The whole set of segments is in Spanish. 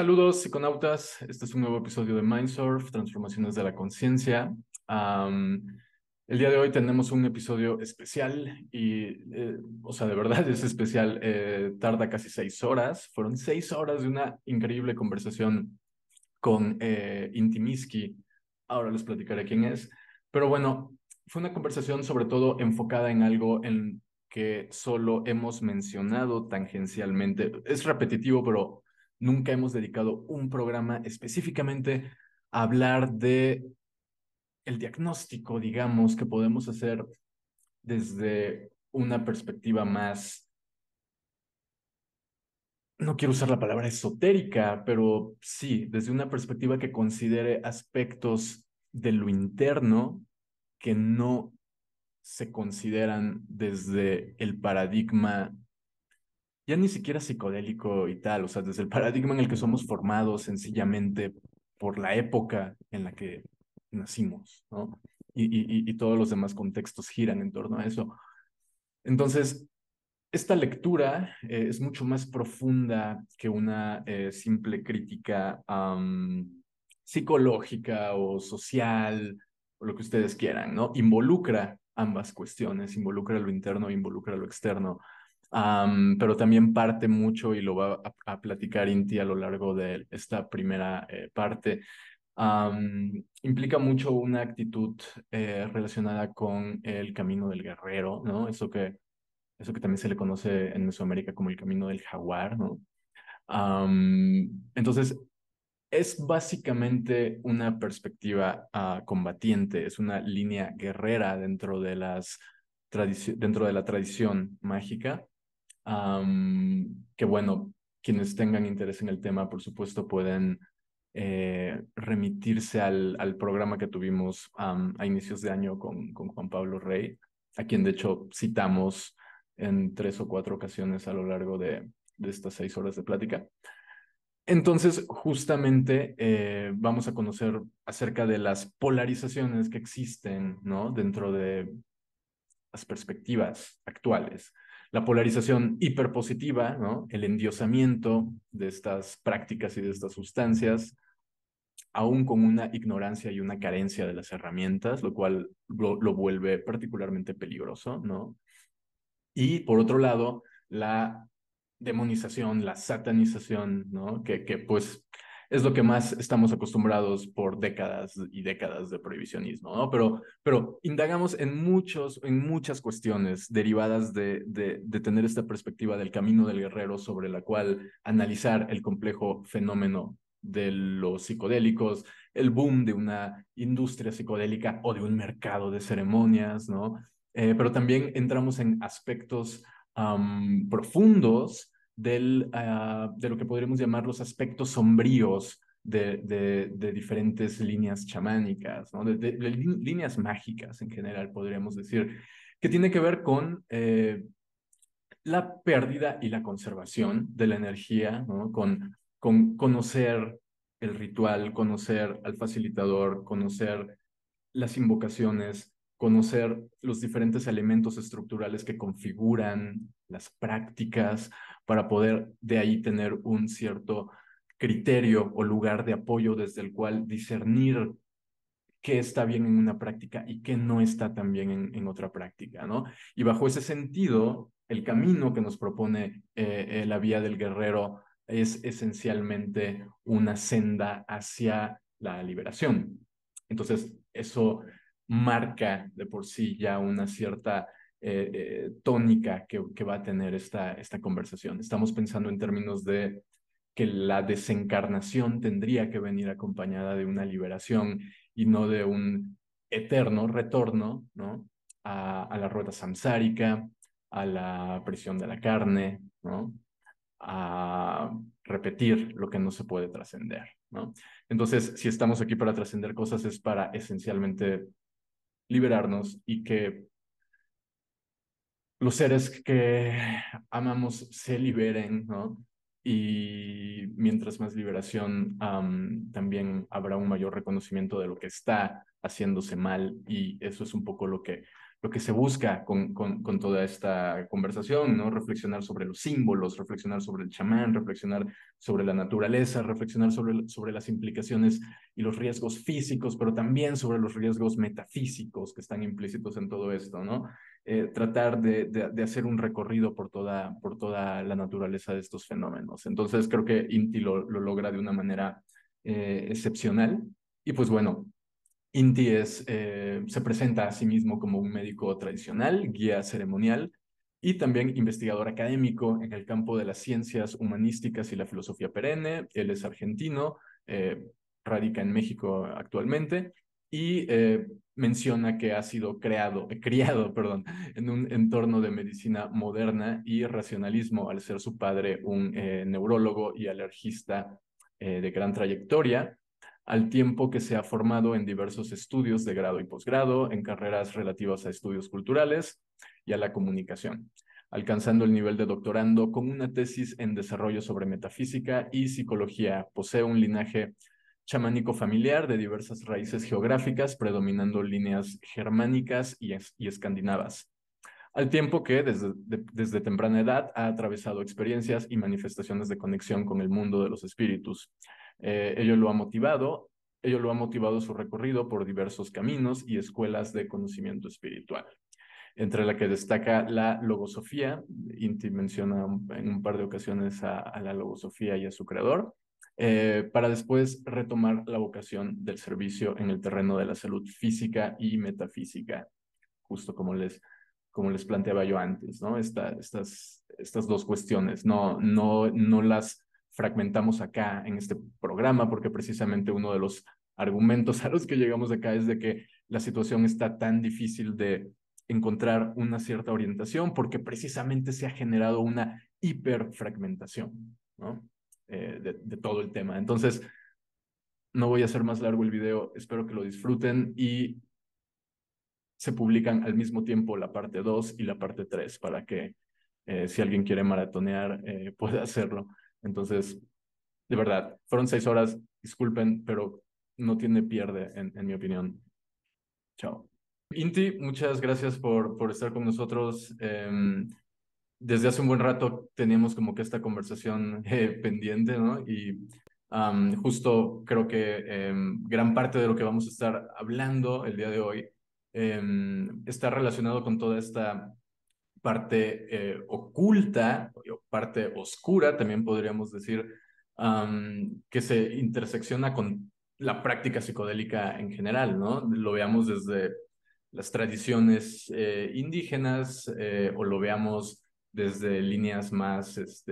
Saludos, psiconautas. Este es un nuevo episodio de Mindsurf, Transformaciones de la Conciencia. Am, el día de hoy tenemos un episodio especial o sea, de verdad es especial. Tarda casi 6 horas. Fueron 6 horas de una increíble conversación con Inti Miski. Ahora les platicaré quién es. Pero bueno, fue una conversación sobre todo enfocada en algo en que solo hemos mencionado tangencialmente. Es repetitivo, pero nunca hemos dedicado un programa específicamente a hablar de el diagnóstico, digamos, que podemos hacer desde una perspectiva más, no quiero usar la palabra esotérica, pero sí, desde una perspectiva que considere aspectos de lo interno que no se consideran desde el paradigma, ya ni siquiera psicodélico y tal, o sea, desde el paradigma en el que somos formados sencillamente por la época en la que nacimos, ¿no? Y todos los demás contextos giran en torno a eso. Entonces, esta lectura es mucho más profunda que una simple crítica psicológica o social, o lo que ustedes quieran, ¿no? Involucra ambas cuestiones, involucra lo interno, involucra lo externo, pero también parte mucho, y lo va a platicar Inti a lo largo de esta primera parte, implica mucho una actitud relacionada con el camino del guerrero, ¿no? Eso que también se le conoce en Mesoamérica como el camino del jaguar, ¿no? Entonces, es básicamente una perspectiva combatiente, es una línea guerrera dentro de la tradición mágica, que bueno, quienes tengan interés en el tema, por supuesto, pueden remitirse al programa que tuvimos a inicios de año con Juan Pablo Rey, a quien de hecho citamos en 3 o 4 ocasiones a lo largo de estas 6 horas de plática. Entonces, justamente vamos a conocer acerca de las polarizaciones que existen, ¿no? Dentro de las perspectivas actuales. La polarización hiperpositiva, ¿no? El endiosamiento de estas prácticas y de estas sustancias, aún con una ignorancia y una carencia de las herramientas, lo cual lo vuelve particularmente peligroso, ¿no? Y por otro lado, la demonización, la satanización, ¿no? Que pues es lo que más estamos acostumbrados por décadas y décadas de prohibicionismo, ¿no? Pero indagamos en muchas cuestiones derivadas de tener esta perspectiva del camino del guerrero sobre la cual analizar el complejo fenómeno de los psicodélicos, el boom de una industria psicodélica o de un mercado de ceremonias, ¿no? Pero también entramos en aspectos profundos de lo que podríamos llamar los aspectos sombríos de diferentes líneas chamánicas, ¿no? De líneas mágicas en general, podríamos decir, que tiene que ver con la pérdida y la conservación de la energía, ¿no? Con conocer el ritual, conocer al facilitador, conocer las invocaciones, conocer los diferentes elementos estructurales que configuran las prácticas para poder de ahí tener un cierto criterio o lugar de apoyo desde el cual discernir qué está bien en una práctica y qué no está tan bien en otra práctica, ¿no? Y bajo ese sentido, el camino que nos propone la vía del guerrero es esencialmente una senda hacia la liberación. Entonces, eso marca de por sí ya una cierta tónica que va a tener esta conversación. Estamos pensando en términos de que la desencarnación tendría que venir acompañada de una liberación y no de un eterno retorno, ¿no? A la rueda samsárica, a la prisión de la carne, ¿no? A repetir lo que no se puede trascender, ¿no? Entonces, si estamos aquí para trascender cosas es para esencialmente liberarnos y que los seres que amamos se liberen, ¿no? Y mientras más liberación, también habrá un mayor reconocimiento de lo que está haciéndose mal y eso es un poco lo que se busca con toda esta conversación, ¿no? Reflexionar sobre los símbolos, reflexionar sobre el chamán, reflexionar sobre la naturaleza, reflexionar sobre las implicaciones y los riesgos físicos, pero también sobre los riesgos metafísicos que están implícitos en todo esto, ¿no? Tratar de hacer un recorrido por toda la naturaleza de estos fenómenos. Entonces creo que Inti lo logra de una manera excepcional. Y pues bueno, Inti se presenta a sí mismo como un médico tradicional, guía ceremonial y también investigador académico en el campo de las ciencias humanísticas y la filosofía perenne. Él es argentino, radica en México actualmente y menciona que ha sido criado, perdón, en un entorno de medicina moderna y racionalismo al ser su padre un neurólogo y alergista de gran trayectoria, al tiempo que se ha formado en diversos estudios de grado y posgrado, en carreras relativas a estudios culturales y a la comunicación, alcanzando el nivel de doctorando con una tesis en desarrollo sobre metafísica y psicología. Posee un linaje chamánico familiar de diversas raíces geográficas, predominando líneas germánicas y escandinavas, al tiempo que desde temprana edad ha atravesado experiencias y manifestaciones de conexión con el mundo de los espíritus. Ello lo ha motivado su recorrido por diversos caminos y escuelas de conocimiento espiritual, entre la que destaca la logosofía. Inti menciona en un par de ocasiones a la logosofía y a su creador, para después retomar la vocación del servicio en el terreno de la salud física y metafísica, justo como les planteaba yo antes, ¿no? Estas dos cuestiones, no las fragmentamos acá en este programa, porque precisamente uno de los argumentos a los que llegamos acá es de que la situación está tan difícil de encontrar una cierta orientación, porque precisamente se ha generado una hiperfragmentación, ¿no? De todo el tema. Entonces, no voy a hacer más largo el video, espero que lo disfruten y se publican al mismo tiempo la parte 2 y la parte 3 para que si alguien quiere maratonear pueda hacerlo. Entonces, de verdad, fueron 6 horas, disculpen, pero no tiene pierde en mi opinión. Chao. Inti, muchas gracias por estar con nosotros. Desde hace un buen rato teníamos como que esta conversación pendiente, ¿no? Y justo creo que gran parte de lo que vamos a estar hablando el día de hoy está relacionado con toda esta parte oculta, o parte oscura, también podríamos decir, que se intersecciona con la práctica psicodélica en general, ¿no? Lo veamos desde las tradiciones indígenas o lo veamos desde líneas más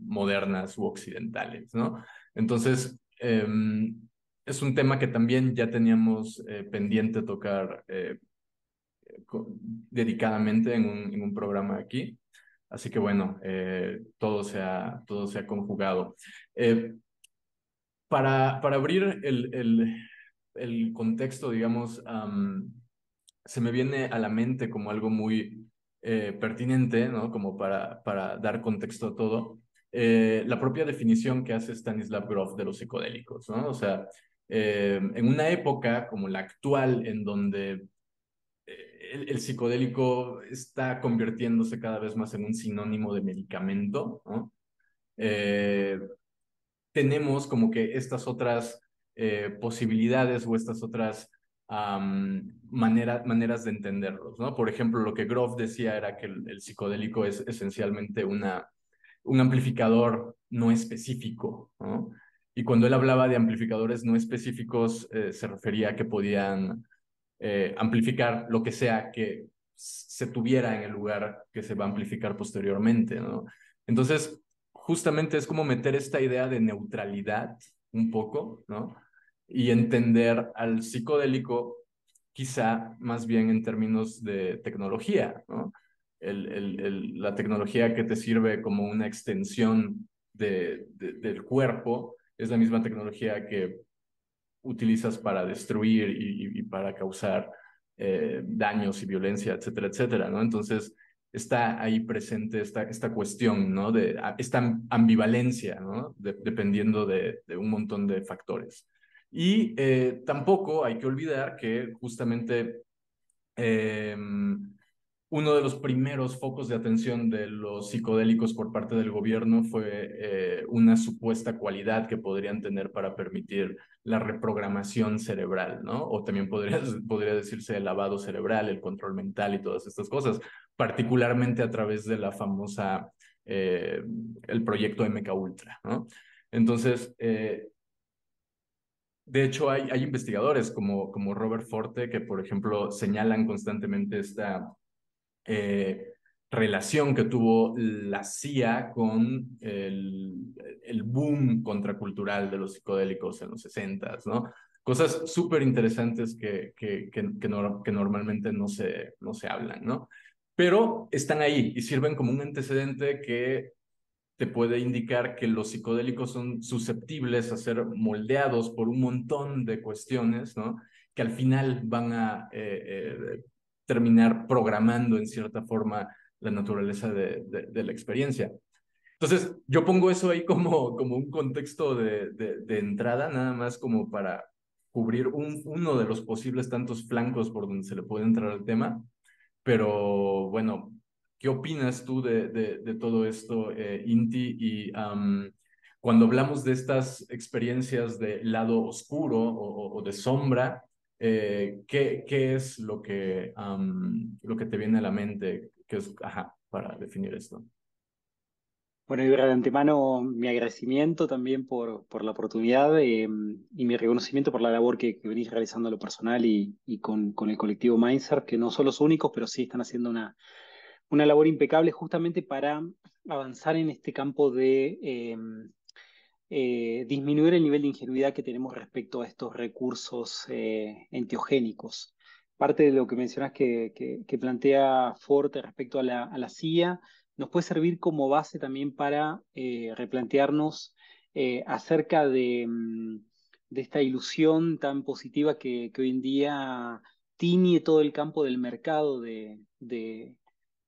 modernas u occidentales, ¿no? Entonces, es un tema que también ya teníamos pendiente tocar dedicadamente en un programa aquí. Así que bueno, todo se ha conjugado. Eh, para abrir el contexto, digamos, se me viene a la mente como algo muy pertinente, ¿no? Como para dar contexto a todo, la propia definición que hace Stanislav Grof de los psicodélicos, ¿no? O sea, en una época como la actual, en donde el psicodélico está convirtiéndose cada vez más en un sinónimo de medicamento, ¿no? Eh, tenemos como que estas otras posibilidades o estas otras maneras de entenderlos, ¿no? Por ejemplo, lo que Grof decía era que el psicodélico es esencialmente un amplificador no específico, ¿no? Y cuando él hablaba de amplificadores no específicos, se refería a que podían amplificar lo que sea que se tuviera en el lugar que se va a amplificar posteriormente, ¿no? Entonces, justamente es como meter esta idea de neutralidad un poco, ¿no? Y entender al psicodélico quizá más bien en términos de tecnología, ¿no? La tecnología que te sirve como una extensión del cuerpo es la misma tecnología que utilizas para destruir y para causar daños y violencia, etcétera, etcétera, ¿no? Entonces está ahí presente esta cuestión, ¿no? Esta ambivalencia, ¿no? Dependiendo de un montón de factores. Y tampoco hay que olvidar que justamente Uno de los primeros focos de atención de los psicodélicos por parte del gobierno fue una supuesta cualidad que podrían tener para permitir la reprogramación cerebral, ¿no? O también podría decirse el lavado cerebral, el control mental y todas estas cosas, particularmente a través de la famosa, eh, el proyecto MK Ultra, ¿no? Entonces, de hecho, hay investigadores como Robert Forte que, por ejemplo, señalan constantemente esta eh, relación que tuvo la CIA con el boom contracultural de los psicodélicos en los 60, ¿no? Cosas súper interesantes que normalmente no se hablan, ¿no? Pero están ahí y sirven como un antecedente que te puede indicar que los psicodélicos son susceptibles a ser moldeados por un montón de cuestiones, ¿no? Que al final van a terminar programando en cierta forma la naturaleza de la experiencia. Entonces, yo pongo eso ahí como un contexto de entrada, nada más como para cubrir uno de los posibles tantos flancos por donde se le puede entrar al tema. Pero bueno, ¿qué opinas tú de todo esto, Inti? Y cuando hablamos de estas experiencias de lado oscuro o de sombra, ¿qué es lo que te viene a la mente? ¿Qué es, ajá, para definir esto? Bueno, y de antemano mi agradecimiento también por la oportunidad y mi reconocimiento por la labor que venís realizando a lo personal y con el colectivo Mindsurf, que no son los únicos, pero sí están haciendo una labor impecable justamente para avanzar en este campo de disminuir el nivel de ingenuidad que tenemos respecto a estos recursos enteogénicos. Parte de lo que mencionás que plantea Forte respecto a la CIA nos puede servir como base también para replantearnos acerca de esta ilusión tan positiva que hoy en día tiñe todo el campo del mercado de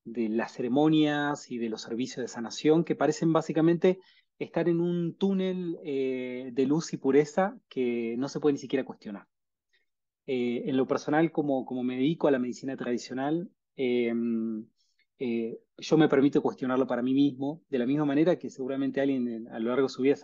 las ceremonias y de los servicios de sanación, que parecen básicamente estar en un túnel de luz y pureza que no se puede ni siquiera cuestionar. En lo personal, como me dedico a la medicina tradicional, yo me permito cuestionarlo para mí mismo, de la misma manera que seguramente alguien a lo largo de su vida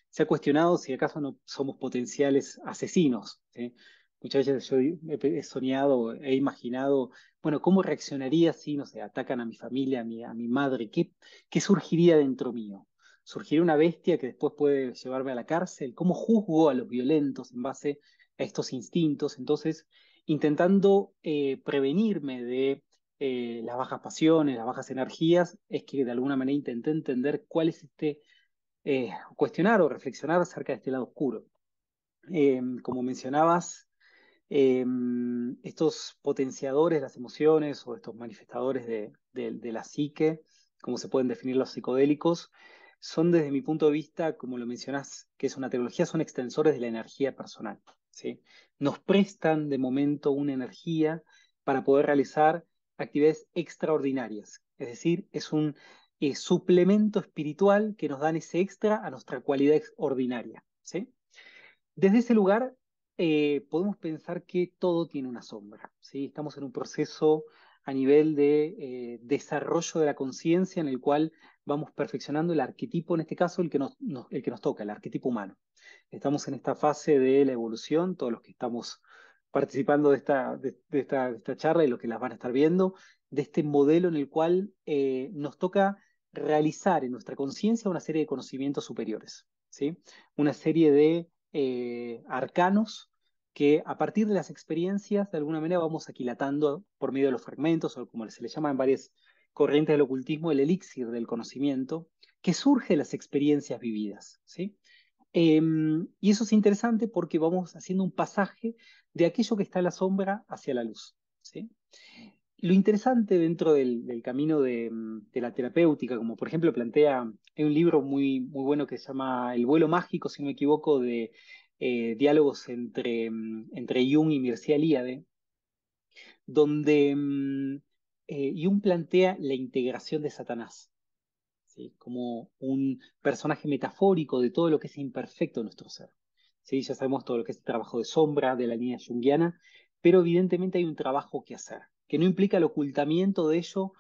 se ha cuestionado si acaso no somos potenciales asesinos, ¿sí? Muchas veces yo he soñado, he imaginado, bueno, ¿cómo reaccionaría si, no sé, atacan a mi familia, a mi madre? ¿Qué surgiría dentro mío? ¿Surgiría una bestia que después puede llevarme a la cárcel? ¿Cómo juzgo a los violentos en base a estos instintos? Entonces, intentando prevenirme de las bajas pasiones, las bajas energías, es que de alguna manera intenté entender cuál es cuestionar o reflexionar acerca de este lado oscuro. Como mencionabas, eh, estos potenciadores de las emociones o estos manifestadores de la psique, como se pueden definir los psicodélicos, son desde mi punto de vista, como lo mencionás, que es una tecnología, son extensores de la energía personal, ¿sí? Nos prestan de momento una energía para poder realizar actividades extraordinarias, es decir, es un suplemento espiritual que nos dan ese extra a nuestra cualidad ordinaria, ¿sí? Desde ese lugar podemos pensar que todo tiene una sombra, ¿sí? Estamos en un proceso a nivel de desarrollo de la conciencia en el cual vamos perfeccionando el arquetipo, en este caso el que nos toca, el arquetipo humano. Estamos en esta fase de la evolución, todos los que estamos participando de esta charla y los que las van a estar viendo, de este modelo en el cual nos toca realizar en nuestra conciencia una serie de conocimientos superiores, ¿sí? Una serie de arcanos que a partir de las experiencias de alguna manera vamos aquilatando por medio de los fragmentos o como se le llama en varias corrientes del ocultismo el elixir del conocimiento que surge de las experiencias vividas, ¿sí? Y eso es interesante porque vamos haciendo un pasaje de aquello que está en la sombra hacia la luz, ¿sí? Lo interesante dentro del camino de la terapéutica, como por ejemplo plantea, hay un libro muy bueno que se llama El vuelo mágico, si no me equivoco, de diálogos entre Jung y Mircea Eliade, donde Jung plantea la integración de Satanás, ¿sí? Como un personaje metafórico de todo lo que es imperfecto en nuestro ser. ¿Sí? Ya sabemos todo lo que es el trabajo de sombra de la línea junguiana, pero evidentemente hay un trabajo que hacer, que no implica el ocultamiento de ello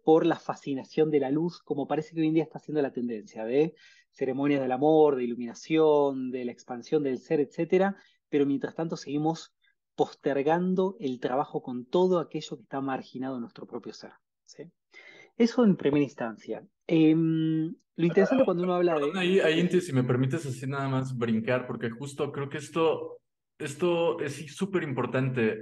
por la fascinación de la luz, como parece que hoy en día está siendo la tendencia, de ceremonias del amor, de iluminación, de la expansión del ser, etcétera, pero mientras tanto seguimos postergando el trabajo con todo aquello que está marginado en nuestro propio ser. ¿Sí? Eso en primera instancia. Lo interesante cuando uno habla Perdón, de... ahí, Sí, Inti, si me permites así nada más brincar, porque justo creo que esto es súper importante.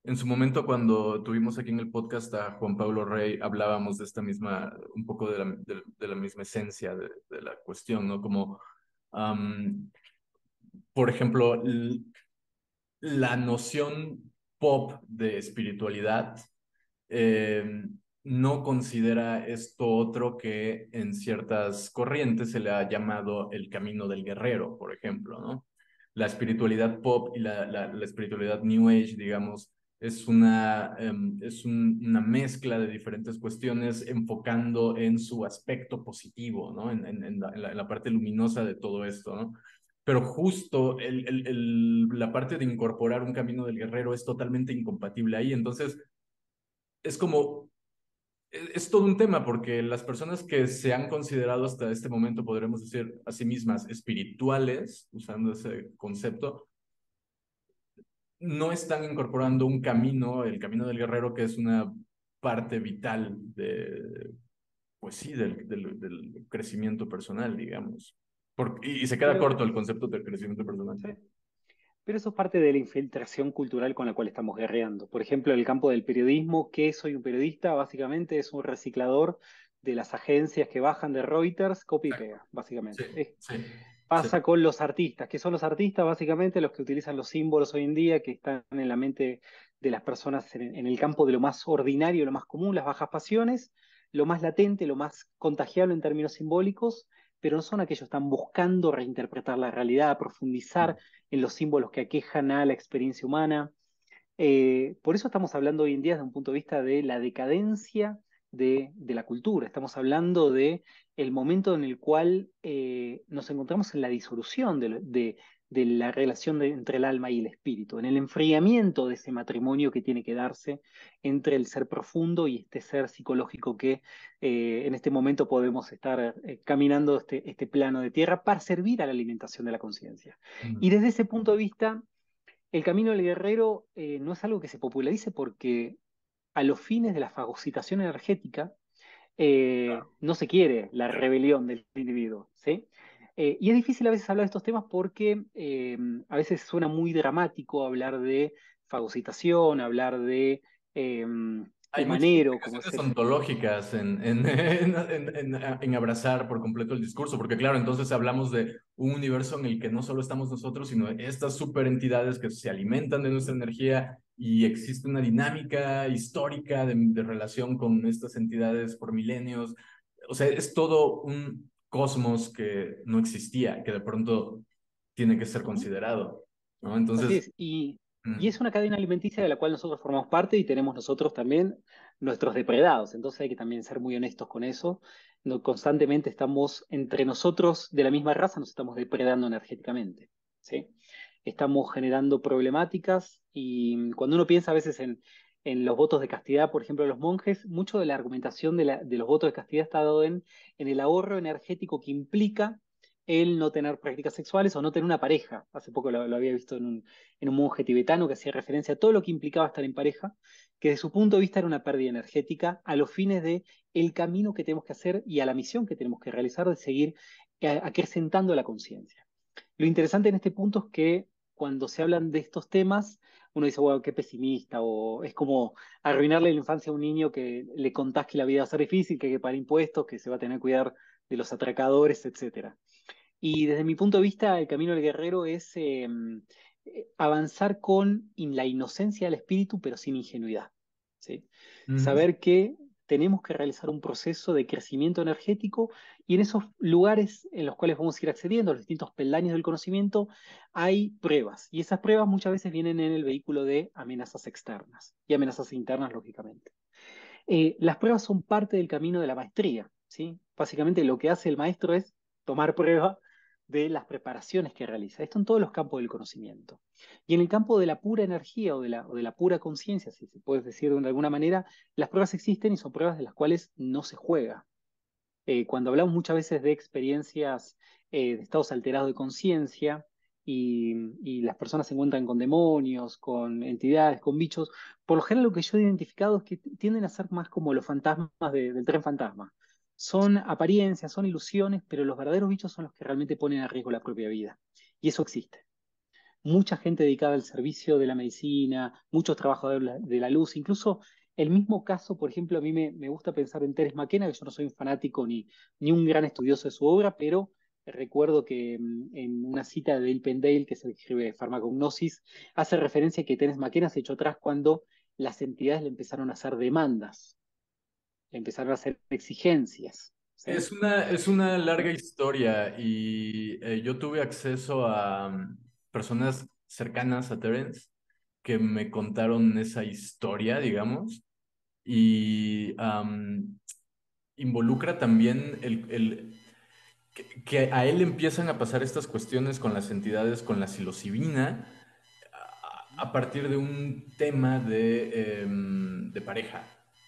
En su momento, cuando tuvimos aquí en el podcast a Juan Pablo Rey, hablábamos de esta misma, un poco de la misma esencia de la cuestión, ¿no? Como, am, por ejemplo, la noción pop de espiritualidad eh, no considera esto otro que en ciertas corrientes se le ha llamado el camino del guerrero, por ejemplo, ¿no? La espiritualidad pop y la espiritualidad New Age, digamos, una mezcla de diferentes cuestiones enfocando en su aspecto positivo, ¿no? En la parte luminosa de todo esto, ¿no? Pero justo la parte de incorporar un camino del guerrero es totalmente incompatible ahí. Entonces, es como, es todo un tema porque las personas que se han considerado hasta este momento, podremos decir a sí mismas espirituales, usando ese concepto, no están incorporando un camino, el camino del guerrero, que es una parte vital pues sí, del crecimiento personal, digamos. Y se queda pero, corto el concepto del crecimiento personal. sí, pero eso es parte de la infiltración cultural con la cual estamos guerreando. Por ejemplo, en el campo del periodismo, ¿qué soy un periodista? Básicamente es un reciclador de las agencias que bajan de Reuters, copy y Exacto. pega, Sí, básicamente. sí, sí. Pasa con los artistas. ¿Qué son los artistas? Básicamente los que utilizan los símbolos hoy en día, que están en la mente de las personas en el campo de lo más ordinario, lo más común, las bajas pasiones, lo más latente, lo más contagiable en términos simbólicos, pero no son aquellos que están buscando reinterpretar la realidad, profundizar en los símbolos que aquejan a la experiencia humana. Por eso estamos hablando hoy en día desde un punto de vista de la decadencia de la cultura. Estamos hablando de el momento en el cual nos encontramos en la disolución de la relación entre el alma y el espíritu, en el enfriamiento de ese matrimonio que tiene que darse entre el ser profundo y este ser psicológico que en este momento podemos estar caminando este plano de tierra para servir a la alimentación de la conciencia. Y Mm. desde ese punto de vista el camino del guerrero no es algo que se popularice porque a los fines de la fagocitación energética no se quiere la rebelión del individuo, ¿sí? Y es difícil a veces hablar de estos temas porque a veces suena muy dramático hablar de fagocitación, hablar de eh, Hay muchas humanero, como es implicaciones el... ontológicas en abrazar por completo el discurso, porque claro, entonces hablamos de un universo en el que no solo estamos nosotros, sino estas super entidades que se alimentan de nuestra energía y existe una dinámica histórica de relación con estas entidades por milenios. O sea, es todo un cosmos que no existía, que de pronto tiene que ser Ujú. considerado, ¿no? Así Entonces, es, y mm, es una cadena alimenticia de la cual nosotros formamos parte y tenemos nosotros también nuestros depredados. Entonces hay que también ser muy honestos con eso. No, constantemente estamos entre nosotros de la misma raza, nos estamos depredando energéticamente, ¿sí? Estamos generando problemáticas y cuando uno piensa a veces en los votos de castidad, por ejemplo, de los monjes, mucho de la argumentación de los votos de castidad está dado en el ahorro energético que implica el no tener prácticas sexuales o no tener una pareja. Hace poco lo había visto en un monje tibetano que hacía referencia a todo lo que implicaba estar en pareja, que desde su punto de vista era una pérdida energética a los fines de el camino que tenemos que hacer y a la misión que tenemos que realizar de seguir acrecentando la conciencia. Lo interesante en este punto es que cuando se hablan de estos temas, uno dice, wow, qué pesimista, o es como arruinarle la infancia a un niño que le contás que la vida va a ser difícil, que hay que pagar impuestos, que se va a tener que cuidar de los atracadores, etcétera. Y desde mi punto de vista, el camino del guerrero es avanzar con la inocencia del espíritu, pero sin ingenuidad. ¿Sí? ujú. Saber que tenemos que realizar un proceso de crecimiento energético y en esos lugares en los cuales vamos a ir accediendo, a los distintos peldaños del conocimiento, hay pruebas. Y esas pruebas muchas veces vienen en el vehículo de amenazas externas y amenazas internas, lógicamente. Las pruebas son parte del camino de la maestría. ¿Sí? Básicamente lo que hace el maestro es tomar prueba de las preparaciones que realiza. Esto en todos los campos del conocimiento. Y en el campo de la pura energía o de la pura conciencia, si se puede decir de alguna manera, las pruebas existen y son pruebas de las cuales no se juega. Cuando hablamos muchas veces de experiencias de estados alterados de conciencia y las personas se encuentran con demonios, con entidades, con bichos, por lo general lo que yo he identificado es que tienden a ser más como los fantasmas del tren fantasma. Son apariencias, son ilusiones, pero los verdaderos bichos son los que realmente ponen a riesgo la propia vida. Y eso existe. Mucha gente dedicada al servicio de la medicina, muchos trabajadores de la luz, incluso el mismo caso, por ejemplo, a mí me gusta pensar en Terence McKenna, que yo no soy un fanático ni un gran estudioso de su obra, pero recuerdo que en una cita de Dale Pendale, que es el que escribe Farmacognosis, hace referencia a que Terence McKenna se echó atrás cuando las entidades le empezaron a hacer demandas, le empezaron a hacer exigencias. ¿Sí? Es una larga historia y yo tuve acceso a personas cercanas a Terence que me contaron esa historia, digamos, y involucra también que a él empiezan a pasar estas cuestiones con las entidades, con la psilocibina, a partir de un tema de pareja.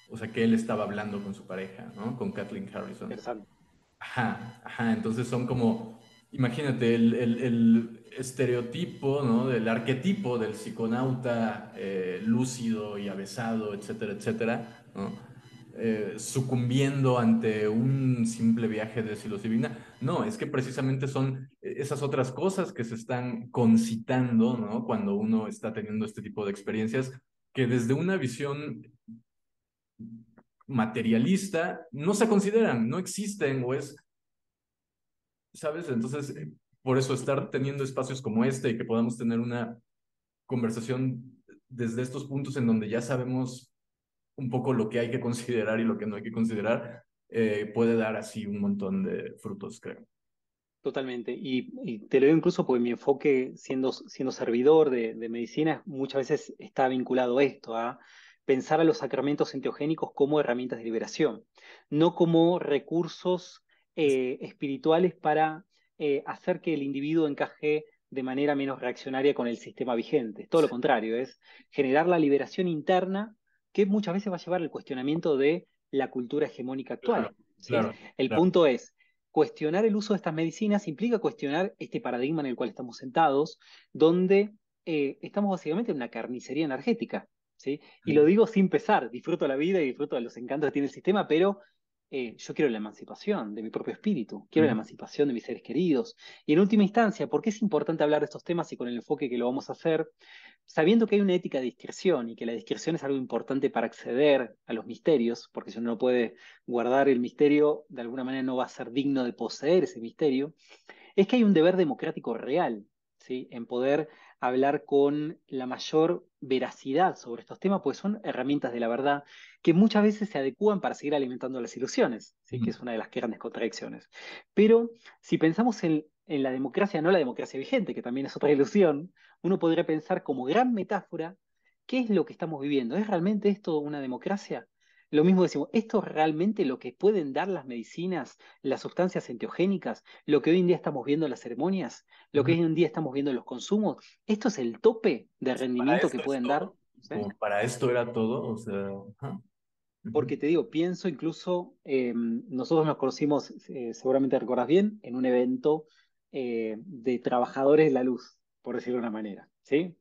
O sea, que él estaba hablando con su pareja, ¿no? Con Kathleen Harrison. Interesante. Ajá, ajá, entonces son como, imagínate, el estereotipo, ¿no? Del arquetipo del psiconauta lúcido y avesado, etcétera, etcétera, ¿no? Sucumbiendo ante un simple viaje de psilocibina. No, es que precisamente son esas otras cosas que se están concitando, ¿no? Cuando uno está teniendo este tipo de experiencias, que desde una visión materialista no se consideran, no existen o es, ¿sabes? Entonces, por eso estar teniendo espacios como este y que podamos tener una conversación desde estos puntos en donde ya sabemos un poco lo que hay que considerar y lo que no hay que considerar, puede dar así un montón de frutos, creo. Totalmente. Y te lo digo incluso porque mi enfoque, siendo servidor de medicina, muchas veces está vinculado a esto, a pensar a los sacramentos enteogénicos como herramientas de liberación, no como recursos espirituales para hacer que el individuo encaje de manera menos reaccionaria con el sistema vigente. Es todo lo contrario, es generar la liberación interna que muchas veces va a llevar al cuestionamiento de la cultura hegemónica Claro, actual. ¿Sí? claro, El claro. punto es cuestionar el uso de estas medicinas implica cuestionar este paradigma en el cual estamos sentados, donde estamos básicamente en una carnicería energética, ¿sí? Y lo digo sin pesar, disfruto la vida y disfruto de los encantos que tiene el sistema, pero yo quiero la emancipación de mi propio espíritu, quiero la Ujú. emancipación de mis seres queridos. Y en última instancia, ¿por qué es importante hablar de estos temas y con el enfoque que lo vamos a hacer? Sabiendo que hay una ética de discreción y que la discreción es algo importante para acceder a los misterios, porque si uno no puede guardar el misterio, de alguna manera no va a ser digno de poseer ese misterio, es que hay un deber democrático real, ¿sí? En poder hablar con la mayor veracidad sobre estos temas, pues son herramientas de la verdad que muchas veces se adecúan para seguir alimentando las ilusiones, ¿sí? Que es una de las grandes contradicciones. Pero si pensamos en la democracia, no la democracia vigente, que también es otra ilusión, uno podría pensar como gran metáfora, ¿qué es lo que estamos viviendo? ¿Es realmente esto una democracia? Lo mismo decimos, ¿esto es realmente lo que pueden dar las medicinas, las sustancias enteogénicas, lo que hoy en día estamos viendo en las ceremonias, lo que Ujú. hoy en día estamos viendo en los consumos? ¿Esto es el tope de Para rendimiento que esto es pueden dar? todo. ¿Sí? Como para esto era todo, o sea, ajá. Ujú. Porque te digo, pienso incluso, nosotros nos conocimos, seguramente recordás bien, en un evento de trabajadores de la luz, por decirlo de una manera, ¿sí?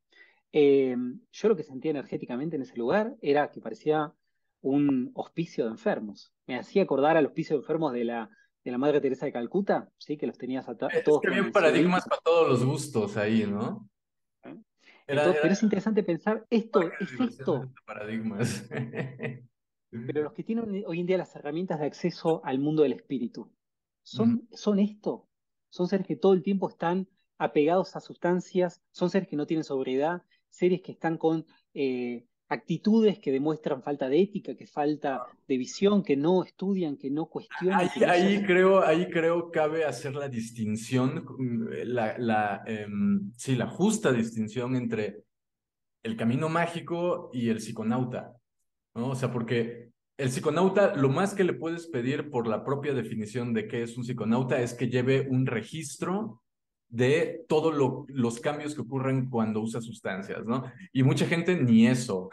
Eh, yo lo que sentía energéticamente en ese lugar era que parecía un hospicio de enfermos. Me hacía acordar al hospicio de enfermos de la Madre Teresa de Calcuta, ¿sí? Que los tenías a Es todos que con había paradigmas ansiolíticos. para todos los gustos ahí, ¿no? ¿Eh? Era Pero es interesante pensar, parque esto de es diversiones esto. entre paradigmas. Pero los que tienen hoy en día las herramientas de acceso al mundo del espíritu, Ujú. son esto. Son seres que todo el tiempo están apegados a sustancias, son seres que no tienen sobriedad, seres que están con actitudes que demuestran falta de ética, que falta de visión, que no estudian, que no cuestionan, que no se hacen. Ahí creo cabe hacer la distinción, sí, la justa distinción entre el camino mágico y el psiconauta, ¿no? O sea, porque el psiconauta, lo más que le puedes pedir por la propia definición de qué es un psiconauta es que lleve un registro de todos los cambios que ocurren cuando usa sustancias, ¿no? Y mucha gente ni eso.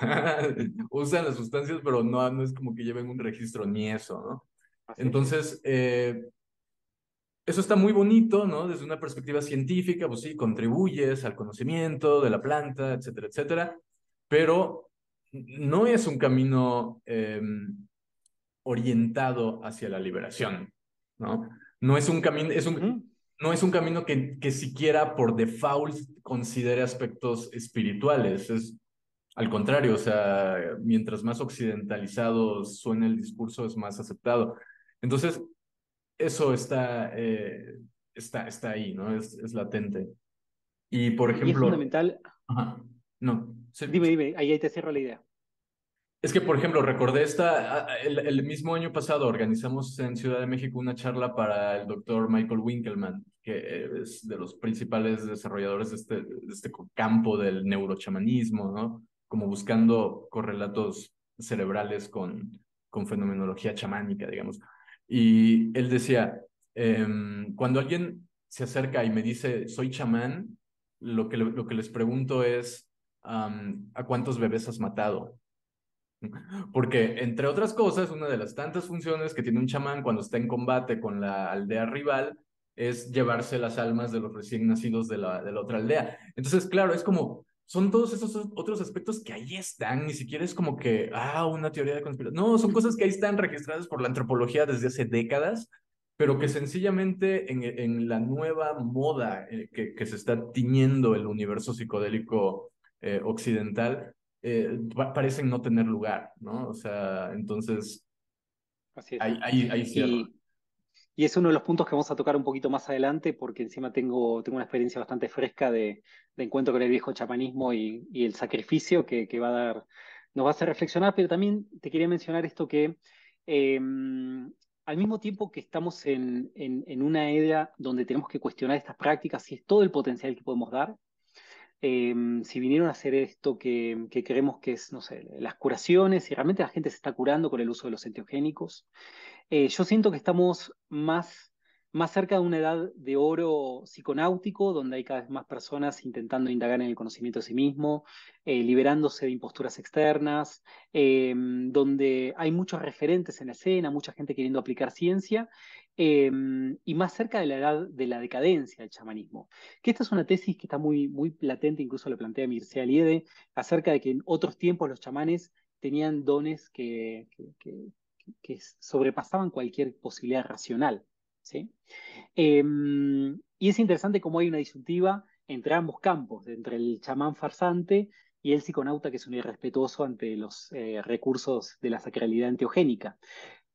Usan las sustancias, pero no es como que lleven un registro ni eso, ¿no? Así es. Entonces, eso está muy bonito, ¿no? Desde una perspectiva científica, pues sí, contribuyes al conocimiento de la planta, etcétera, etcétera, pero no es un camino orientado hacia la liberación, ¿no? No es un camino, Ujú. no es un camino que siquiera por default considere aspectos espirituales, es al contrario, o sea, mientras más occidentalizado suene el discurso, es más aceptado. Entonces, eso está ahí, ¿no? Es latente. Y, por Y es ejemplo, fundamental. ajá, no, sí, Dime, ahí te cierro la idea. es que, por ejemplo, recordé el mismo año pasado organizamos en Ciudad de México una charla para el doctor Michael Winkelmann, que es de los principales desarrolladores de este campo del neurochamanismo, ¿no? Como buscando correlatos cerebrales con fenomenología chamánica, digamos. Y él decía, cuando alguien se acerca y me dice, soy chamán, lo que les pregunto es, ¿a cuántos bebés has matado? Porque, entre otras cosas, una de las tantas funciones que tiene un chamán cuando está en combate con la aldea rival es llevarse las almas de los recién nacidos de la otra aldea. Entonces, claro, es como, son todos esos otros aspectos que ahí están, ni siquiera es como que, una teoría de conspiración. No, son cosas que ahí están registradas por la antropología desde hace décadas, pero que sencillamente en la nueva moda que se está tiñendo el universo psicodélico occidental parecen no tener lugar, ¿no? O sea, entonces Así es. ahí cierro. Y, y es uno de los puntos que vamos a tocar un poquito más adelante, porque encima tengo una experiencia bastante fresca de encuentro con el viejo chamanismo y el sacrificio que va a dar, nos va a hacer reflexionar, pero también te quería mencionar esto que eh, al mismo tiempo que estamos en una era donde tenemos que cuestionar estas prácticas y es todo el potencial que podemos dar, si vinieron a hacer esto que creemos que es, no sé, las curaciones, y realmente la gente se está curando con el uso de los enteogénicos, yo siento que estamos más cerca de una edad de oro psiconáutico, donde hay cada vez más personas intentando indagar en el conocimiento de sí mismo, liberándose de imposturas externas, donde hay muchos referentes en la escena, mucha gente queriendo aplicar ciencia, y más cerca de la edad de la decadencia del chamanismo. Que esta es una tesis que está muy latente, incluso lo plantea Mircea Eliade, acerca de que en otros tiempos los chamanes tenían dones que sobrepasaban cualquier posibilidad racional, ¿sí? Y es interesante cómo hay una disyuntiva entre ambos campos, entre el chamán farsante y el psiconauta que es un irrespetuoso ante los recursos de la sacralidad enteogénica.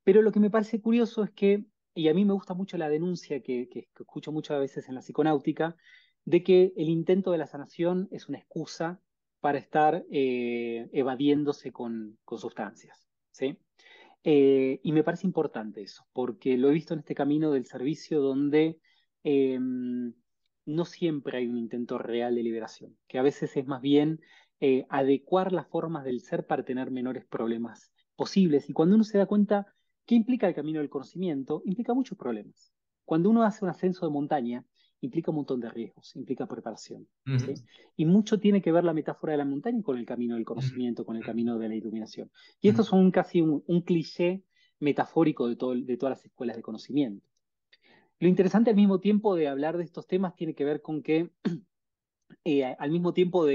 Pero lo que me parece curioso es que, y a mí me gusta mucho la denuncia que escucho muchas veces en la psiconáutica, de que el intento de la sanación es una excusa para estar evadiéndose con sustancias, ¿sí? Y me parece importante eso, porque lo he visto en este camino del servicio donde no siempre hay un intento real de liberación, que a veces es más bien adecuar las formas del ser para tener menores problemas posibles. Y cuando uno se da cuenta qué implica el camino del conocimiento, implica muchos problemas. Cuando uno hace un ascenso de montaña, implica un montón de riesgos, implica preparación. Ujú, ¿Sí? Y mucho tiene que ver la metáfora de la montaña con el camino del ujú, conocimiento, con el camino de la iluminación. Y ujú, estos son casi un cliché metafórico de todas las escuelas de conocimiento. Lo interesante al mismo tiempo de hablar de estos temas tiene que ver con que al mismo tiempo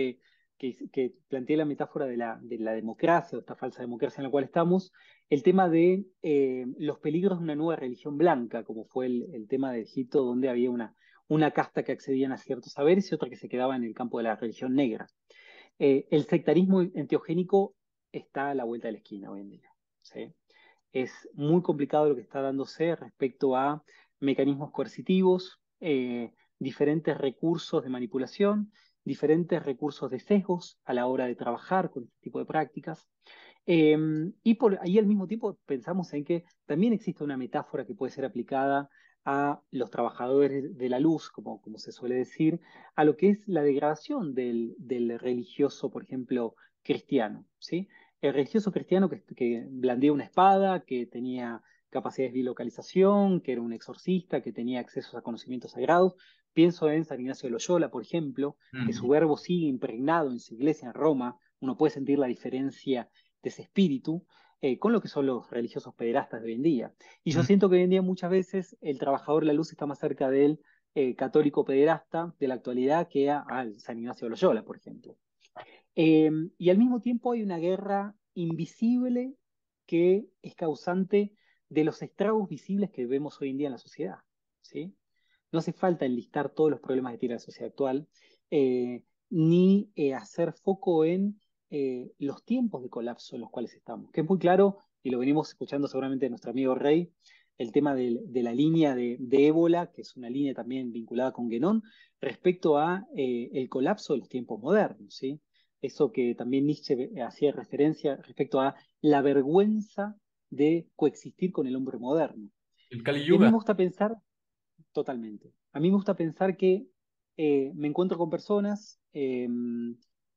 que planteé la metáfora de la democracia o esta falsa democracia en la cual estamos, el tema de los peligros de una nueva religión blanca, como fue el tema de Egipto, donde había una casta que accedían a ciertos saberes y otra que se quedaba en el campo de la religión negra. El sectarismo enteogénico está a la vuelta de la esquina hoy en día. ¿Sí? Es muy complicado lo que está dándose respecto a mecanismos coercitivos, diferentes recursos de manipulación, diferentes recursos de sesgos a la hora de trabajar con este tipo de prácticas. Eh, y por ahí al mismo tiempo pensamos en que también existe una metáfora que puede ser aplicada a los trabajadores de la luz, como se suele decir, a lo que es la degradación del religioso, por ejemplo, cristiano, ¿sí? El religioso cristiano que blandía una espada, que tenía capacidades de bilocalización, que era un exorcista, que tenía acceso a conocimientos sagrados, Pienso en San Ignacio de Loyola, por ejemplo, que su Ujú. verbo sigue impregnado en su iglesia en Roma. Uno puede sentir la diferencia de ese espíritu con lo que son los religiosos pederastas de hoy en día. Y yo Ujú. siento que hoy en día muchas veces el trabajador de la luz está más cerca del católico pederasta de la actualidad que al San Ignacio de Loyola, por ejemplo. Y al mismo tiempo hay una guerra invisible que es causante de los estragos visibles que vemos hoy en día en la sociedad, ¿sí? No hace falta enlistar todos los problemas que tiene la sociedad actual, ni hacer foco en los tiempos de colapso en los cuales estamos, que es muy claro, y lo venimos escuchando seguramente de nuestro amigo Rey, el tema de la línea de ébola, que es una línea también vinculada con Guénon, respecto a el colapso de los tiempos modernos, ¿sí? Eso que también Nietzsche hacía referencia respecto a la vergüenza de coexistir con el hombre moderno. El Kali Y a mí Yuga. me gusta pensar totalmente. A mí me gusta pensar que me encuentro con personas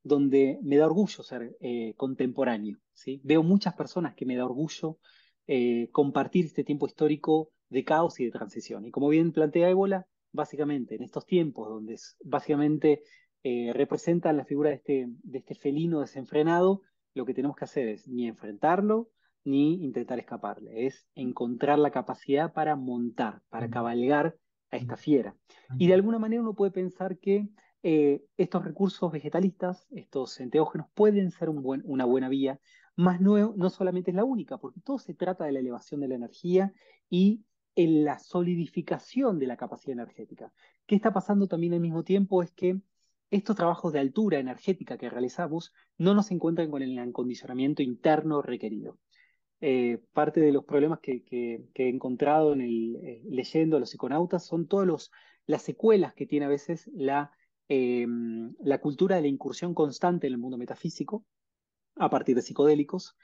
donde me da orgullo ser contemporáneo, ¿sí? Veo muchas personas que me da orgullo compartir este tiempo histórico de caos y de transición. Y como bien plantea Ébola, básicamente en estos tiempos donde básicamente representan la figura de este felino desenfrenado, lo que tenemos que hacer es ni enfrentarlo, ni intentar escaparle, es encontrar la capacidad para montar, para cabalgar a esta fiera. Y de alguna manera uno puede pensar que estos recursos vegetalistas, estos enteógenos, pueden ser una buena vía, más no solamente es la única, porque todo se trata de la elevación de la energía y en la solidificación de la capacidad energética. ¿Qué está pasando también al mismo tiempo? Es que estos trabajos de altura energética que realizamos no nos encuentran con el acondicionamiento interno requerido. Parte de los problemas que he encontrado leyendo a los psiconautas son todas las secuelas que tiene a veces la cultura de la incursión constante en el mundo metafísico a partir de psicodélicos,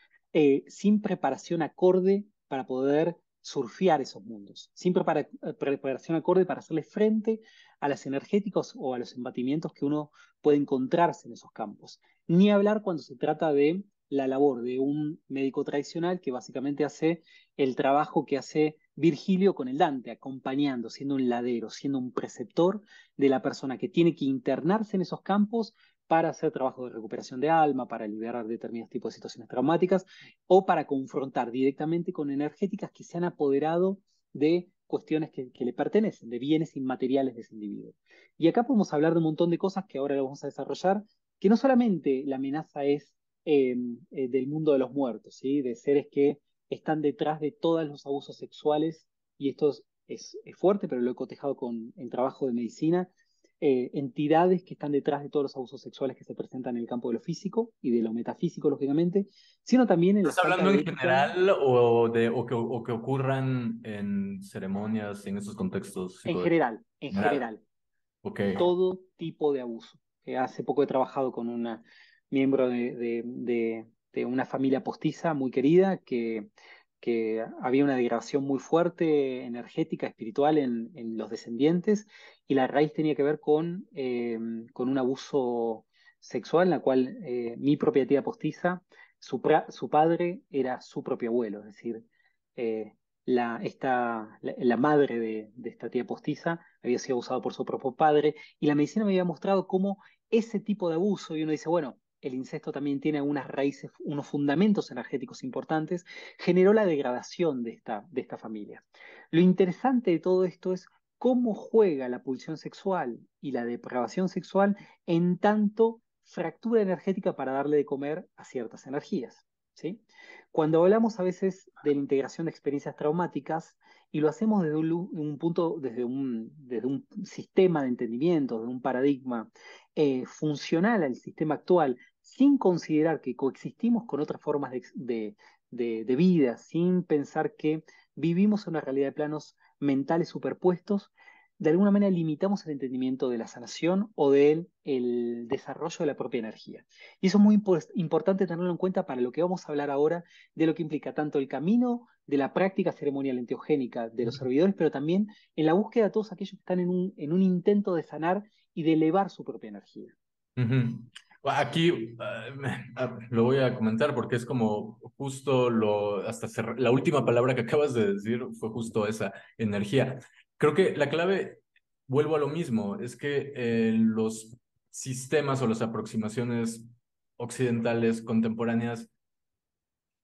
sin preparación acorde para poder surfear esos mundos, sin preparación acorde para hacerle frente a las energéticos o a los embatimientos que uno puede encontrarse en esos campos. Ni hablar cuando se trata de la labor de un médico tradicional que básicamente hace el trabajo que hace Virgilio con el Dante, acompañando, siendo un ladero, siendo un preceptor de la persona que tiene que internarse en esos campos para hacer trabajo de recuperación de alma, para liberar determinados tipos de situaciones traumáticas o para confrontar directamente con energéticas que se han apoderado de cuestiones que le pertenecen, de bienes inmateriales de ese individuo. Y acá podemos hablar de un montón de cosas que ahora lo vamos a desarrollar, que no solamente la amenaza es del mundo de los muertos, ¿sí? De seres que están detrás de todos los abusos sexuales, y esto es fuerte, pero lo he cotejado en trabajo de medicina, entidades que están detrás de todos los abusos sexuales que se presentan en el campo de lo físico y de lo metafísico, lógicamente, sino también en la ¿Estás falta hablando de en ética general o que ocurran en ceremonias, en esos contextos psicodélicos? en General. general, Ok. todo tipo de abuso. Hace poco he trabajado con una miembro de una familia postiza muy querida que había una degradación muy fuerte energética, espiritual en los descendientes, y la raíz tenía que ver con un abuso sexual en la cual mi propia tía postiza, su padre era su propio abuelo, es decir, eh, la madre de esta tía postiza había sido abusada por su propio padre, y la medicina me había mostrado cómo ese tipo de abuso, y uno dice, bueno, el incesto también tiene unas raíces, unos fundamentos energéticos importantes, generó la degradación de esta familia. Lo interesante de todo esto es cómo juega la pulsión sexual y la depravación sexual en tanto fractura energética para darle de comer a ciertas energías, ¿sí? Cuando hablamos a veces de la integración de experiencias traumáticas, y lo hacemos desde un punto, desde un sistema de entendimiento, de un paradigma funcional al sistema actual, sin considerar que coexistimos con otras formas de vida, sin pensar que vivimos en una realidad de planos mentales superpuestos, de alguna manera limitamos el entendimiento de la sanación o del el desarrollo de la propia energía. Y eso es muy importante tenerlo en cuenta para lo que vamos a hablar ahora, de lo que implica tanto el camino de la práctica ceremonial enteogénica de los servidores, pero también en la búsqueda de todos aquellos que están en un intento de sanar y de elevar su propia energía. Ujú. Aquí lo voy a comentar porque es como justo la última palabra que acabas de decir fue justo esa energía. Creo que la clave vuelvo a lo mismo, es que los sistemas o las aproximaciones occidentales contemporáneas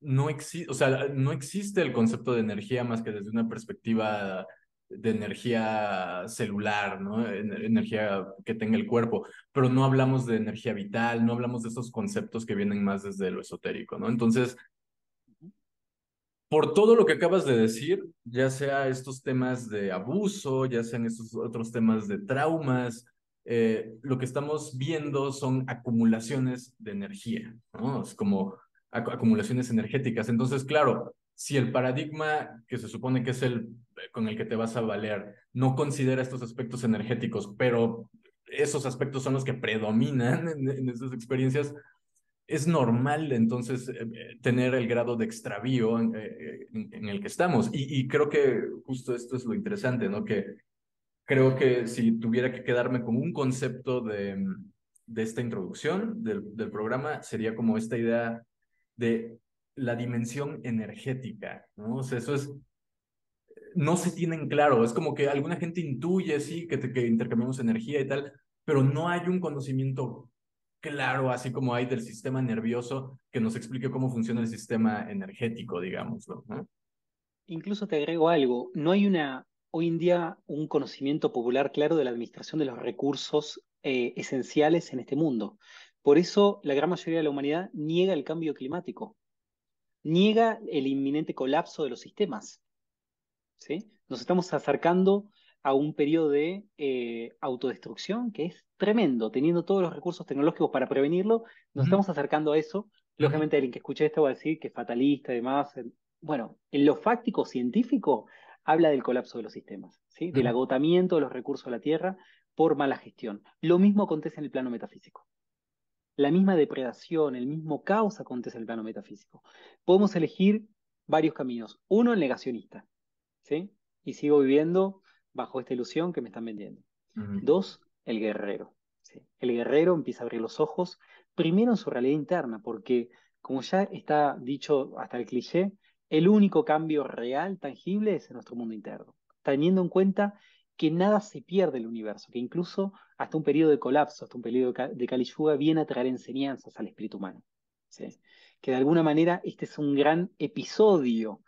no existe, o sea, no existe el concepto de energía más que desde una perspectiva de energía celular, ¿no? Energía que tenga el cuerpo, pero no hablamos de energía vital, no hablamos de esos conceptos que vienen más desde lo esotérico, ¿no? Entonces, por todo lo que acabas de decir, ya sea estos temas de abuso, ya sean estos otros temas de traumas, lo que estamos viendo son acumulaciones de energía, ¿no? Es como acumulaciones energéticas. Entonces, claro, si el paradigma que se supone que es el con el que te vas a valer no considera estos aspectos energéticos, pero esos aspectos son los que predominan en estas experiencias, es normal entonces tener el grado de extravío en el que estamos. Y creo que justo esto es lo interesante, ¿no? Que creo que si tuviera que quedarme con un concepto de esta introducción del programa, sería como esta idea de la dimensión energética, ¿no? O sea, eso es, no se tienen claro, es como que alguna gente intuye, sí, que intercambiamos energía y tal, pero no hay un conocimiento claro, así como hay del sistema nervioso, que nos explique cómo funciona el sistema energético, digámoslo, ¿no? Incluso te agrego algo, no hay hoy en día un conocimiento popular claro de la administración de los recursos esenciales en este mundo. Por eso la gran mayoría de la humanidad niega el cambio climático, niega el inminente colapso de los sistemas. ¿Sí? Nos estamos acercando a un periodo de autodestrucción que es tremendo, teniendo todos los recursos tecnológicos para prevenirlo, nos Ujú, estamos acercando a eso. ujú, Lógicamente, alguien que escuche esto va a decir que es fatalista y demás. Bueno, en lo fáctico científico habla del colapso de los sistemas, ¿sí? Del ujú, agotamiento de los recursos de la Tierra por mala gestión. Lo mismo acontece en el plano metafísico. La misma depredación, el mismo caos acontece en el plano metafísico. Podemos elegir varios caminos. Uno, el negacionista, ¿sí? Y sigo viviendo bajo esta ilusión que me están vendiendo. ujú, Dos, el guerrero, ¿sí? El guerrero empieza a abrir los ojos, primero en su realidad interna, porque como ya está dicho hasta el cliché, el único cambio real, tangible, es en nuestro mundo interno, teniendo en cuenta que nada se pierde en el universo, que incluso hasta un periodo de colapso, hasta un periodo de Kali Yuga, viene a traer enseñanzas al espíritu humano, ¿sí? Que de alguna manera este es un gran episodio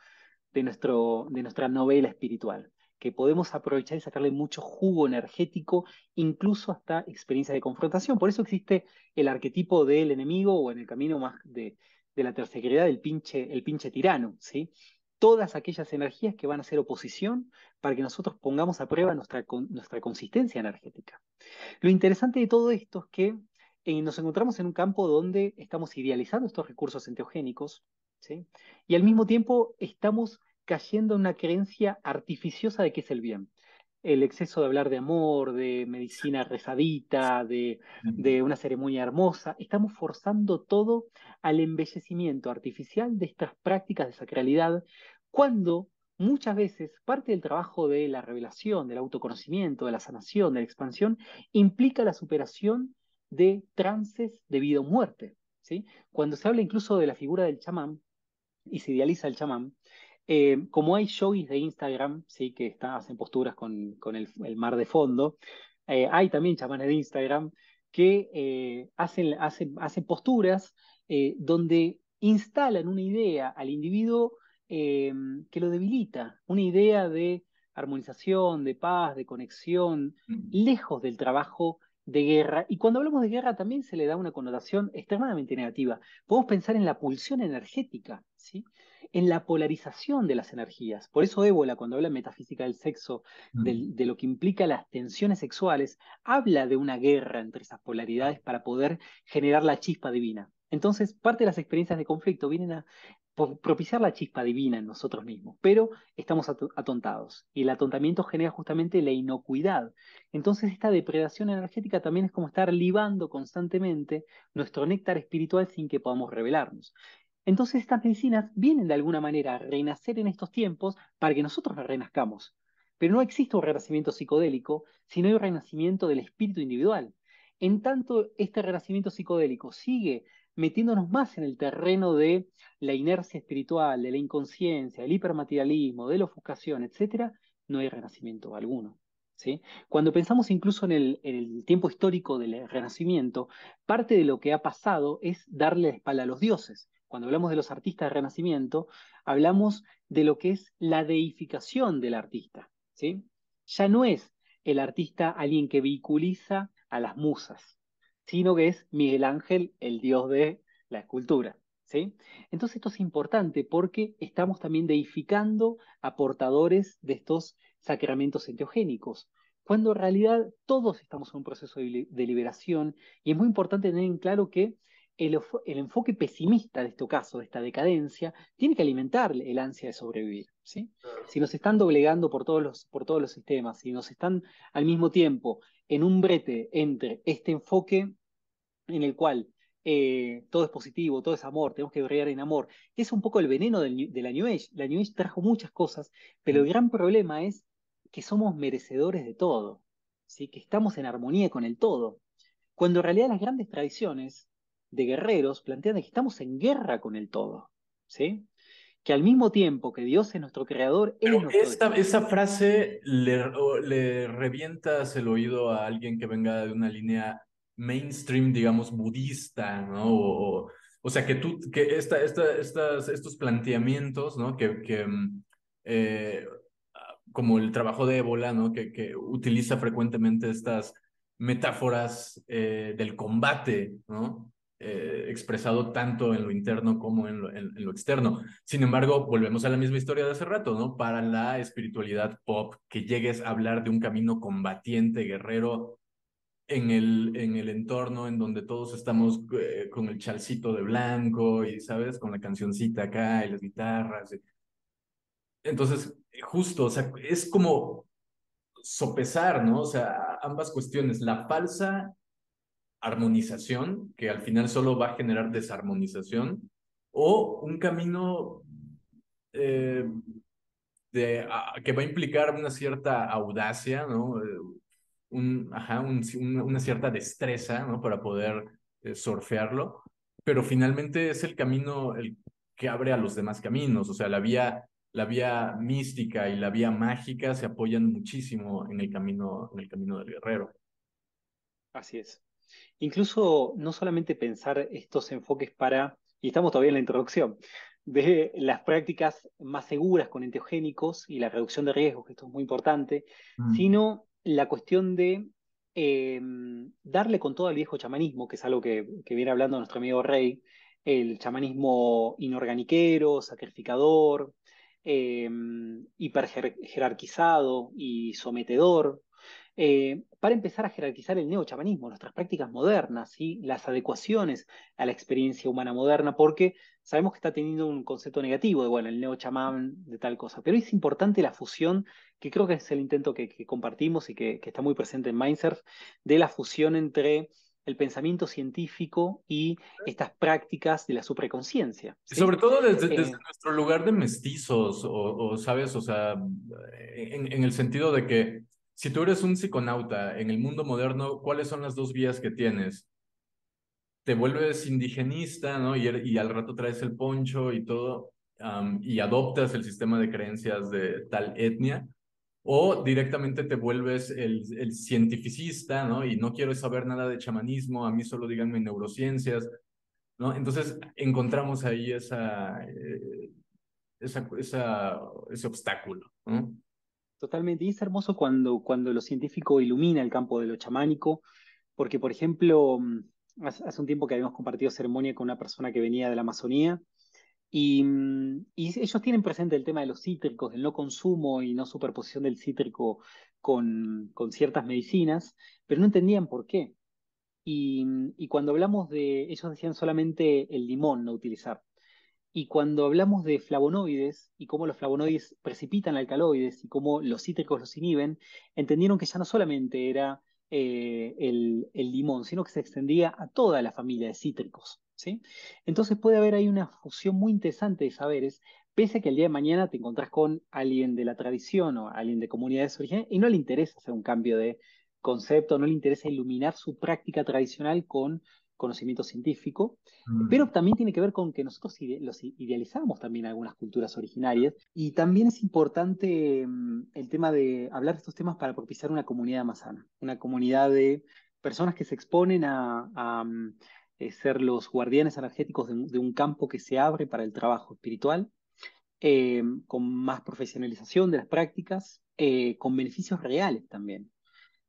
de nuestra novela espiritual, que podemos aprovechar y sacarle mucho jugo energético, incluso hasta experiencias de confrontación. Por eso existe el arquetipo del enemigo o en el camino más de la terceridad, el pinche tirano, ¿sí? Todas aquellas energías que van a ser oposición para que nosotros pongamos a prueba nuestra consistencia energética. Lo interesante de todo esto es que nos encontramos en un campo donde estamos idealizando estos recursos enteogénicos, ¿sí? Y al mismo tiempo estamos cayendo en una creencia artificiosa de qué es el bien. El exceso de hablar de amor, de medicina rezadita, de una ceremonia hermosa, estamos forzando todo al embellecimiento artificial de estas prácticas de sacralidad, cuando muchas veces parte del trabajo de la revelación, del autoconocimiento, de la sanación, de la expansión, implica la superación de trances de vida o muerte, ¿sí? Cuando se habla incluso de la figura del chamán y se idealiza el chamán, como hay yogis de Instagram, ¿sí? Que hacen posturas con el mar de fondo, hay también chamanes de Instagram que hacen posturas donde instalan una idea al individuo que lo debilita, una idea de armonización, de paz, de conexión, ujú. lejos del trabajo de guerra. Y cuando hablamos de guerra también se le da una connotación extremadamente negativa. Podemos pensar en la pulsión energética, ¿sí? En la polarización de las energías. Por eso Ébola, cuando habla en metafísica del sexo, de lo que implica las tensiones sexuales, habla de una guerra entre esas polaridades para poder generar la chispa divina. Entonces, parte de las experiencias de conflicto vienen a propiciar la chispa divina en nosotros mismos, pero estamos atontados y el atontamiento genera justamente la inocuidad. Entonces esta depredación energética también es como estar libando constantemente nuestro néctar espiritual sin que podamos revelarnos. Entonces estas medicinas vienen de alguna manera a renacer en estos tiempos para que nosotros renazcamos. Pero no existe un renacimiento psicodélico, sino hay un renacimiento del espíritu individual. En tanto, este renacimiento psicodélico sigue metiéndonos más en el terreno de la inercia espiritual, de la inconsciencia, del hipermaterialismo, de la ofuscación, etcétera, no hay renacimiento alguno. ¿sí? Cuando pensamos incluso en el tiempo histórico del Renacimiento, parte de lo que ha pasado es darle la espalda a los dioses. Cuando hablamos de los artistas del Renacimiento, hablamos de lo que es la deificación del artista, ¿sí? Ya no es el artista alguien que vehiculiza a las musas, sino que es Miguel Ángel, el dios de la escultura, ¿sí? Entonces esto es importante porque estamos también deificando a portadores de estos sacramentos enteogénicos, cuando en realidad todos estamos en un proceso de liberación y es muy importante tener en claro que el enfoque pesimista de este caso, de esta decadencia, tiene que alimentar el ansia de sobrevivir, ¿sí? Si nos están doblegando por todos los sistemas, si nos están al mismo tiempo en un brete entre este enfoque en el cual todo es positivo, todo es amor, tenemos que brillar en amor, que es un poco el veneno de la New Age. La New Age trajo muchas cosas, pero el gran problema es que somos merecedores de todo, ¿sí? Que estamos en armonía con el todo, cuando en realidad las grandes tradiciones de guerreros plantean que estamos en guerra con el todo, ¿sí? Que al mismo tiempo que Dios es nuestro creador, Él es Pero nuestro esa destructor. frase le revientas el oído a alguien que venga de una línea mainstream, digamos, budista, ¿no? O sea, que estos planteamientos, ¿no? Eh, como el trabajo de ébola, ¿no? Que utiliza frecuentemente estas metáforas del combate, ¿no? Expresado tanto en lo interno como en lo externo. Sin embargo, volvemos a la misma historia de hace rato, ¿no? Para la espiritualidad pop, que llegues a hablar de un camino combatiente, guerrero, en el entorno en donde todos estamos con el chalcito de blanco y, ¿sabes? Con la cancioncita acá y las guitarras. Entonces, justo, o sea, es como sopesar, ¿no? O sea, ambas cuestiones, la falsa armonización, que al final solo va a generar desarmonización, o un camino eh, que va a implicar una cierta audacia, ¿no? Una cierta destreza, ¿no? Para poder surfearlo, pero finalmente es el camino el que abre a los demás caminos, o sea, la vía mística y la vía mágica se apoyan muchísimo en el camino del guerrero. Así es. Incluso no solamente pensar estos enfoques para, y estamos todavía en la introducción, de las prácticas más seguras con enteogénicos y la reducción de riesgos, que esto es muy importante, Mm. sino la cuestión de eh, darle con todo al viejo chamanismo, que es algo que viene hablando nuestro amigo Rey, el chamanismo inorganiquero, sacrificador, hiperjerarquizado y sometedor, para empezar a jerarquizar el neochamanismo, nuestras prácticas modernas, ¿sí? Las adecuaciones a la experiencia humana moderna, porque sabemos que está teniendo un concepto negativo de, bueno, el neochamán, de tal cosa, pero es importante la fusión, que creo que es el intento que compartimos y que está muy presente en Mindsurf, de la fusión entre el pensamiento científico y estas prácticas de la supraconciencia, Y ¿sí? sobre todo desde Eh, nuestro lugar de mestizos, ¿sabes? O sea, en el sentido de que si tú eres un psiconauta en el mundo moderno, ¿cuáles son las dos vías que tienes? Te vuelves indigenista, ¿no? Y al rato traes el poncho y todo, y adoptas el sistema de creencias de tal etnia, o directamente te vuelves el cientificista, ¿no? Y no quiero saber nada de chamanismo, a mí solo díganme neurociencias, ¿no? Entonces encontramos ahí ese obstáculo, ¿no? Totalmente, y es hermoso cuando lo científico ilumina el campo de lo chamánico, porque, por ejemplo, hace un tiempo que habíamos compartido ceremonia con una persona que venía de la Amazonía, y ellos tienen presente el tema de los cítricos, del no consumo y no superposición del cítrico con ciertas medicinas, pero no entendían por qué. Y cuando hablamos ellos decían solamente el limón no utilizar. Y cuando hablamos de flavonoides y cómo los flavonoides precipitan alcaloides y cómo los cítricos los inhiben, entendieron que ya no solamente era el limón, sino que se extendía a toda la familia de cítricos, ¿sí? Entonces puede haber ahí una fusión muy interesante de saberes, pese a que el día de mañana te encontrás con alguien de la tradición o alguien de comunidades originarias y no le interesa hacer un cambio de concepto, no le interesa iluminar su práctica tradicional conocimiento científico, pero Mm, también tiene que ver con que nosotros los idealizamos también algunas culturas originarias, y también es importante el tema de hablar de estos temas para propiciar una comunidad más sana, una comunidad de personas que se exponen a ser los guardianes energéticos de un campo que se abre para el trabajo espiritual, con más profesionalización de las prácticas, con beneficios reales también.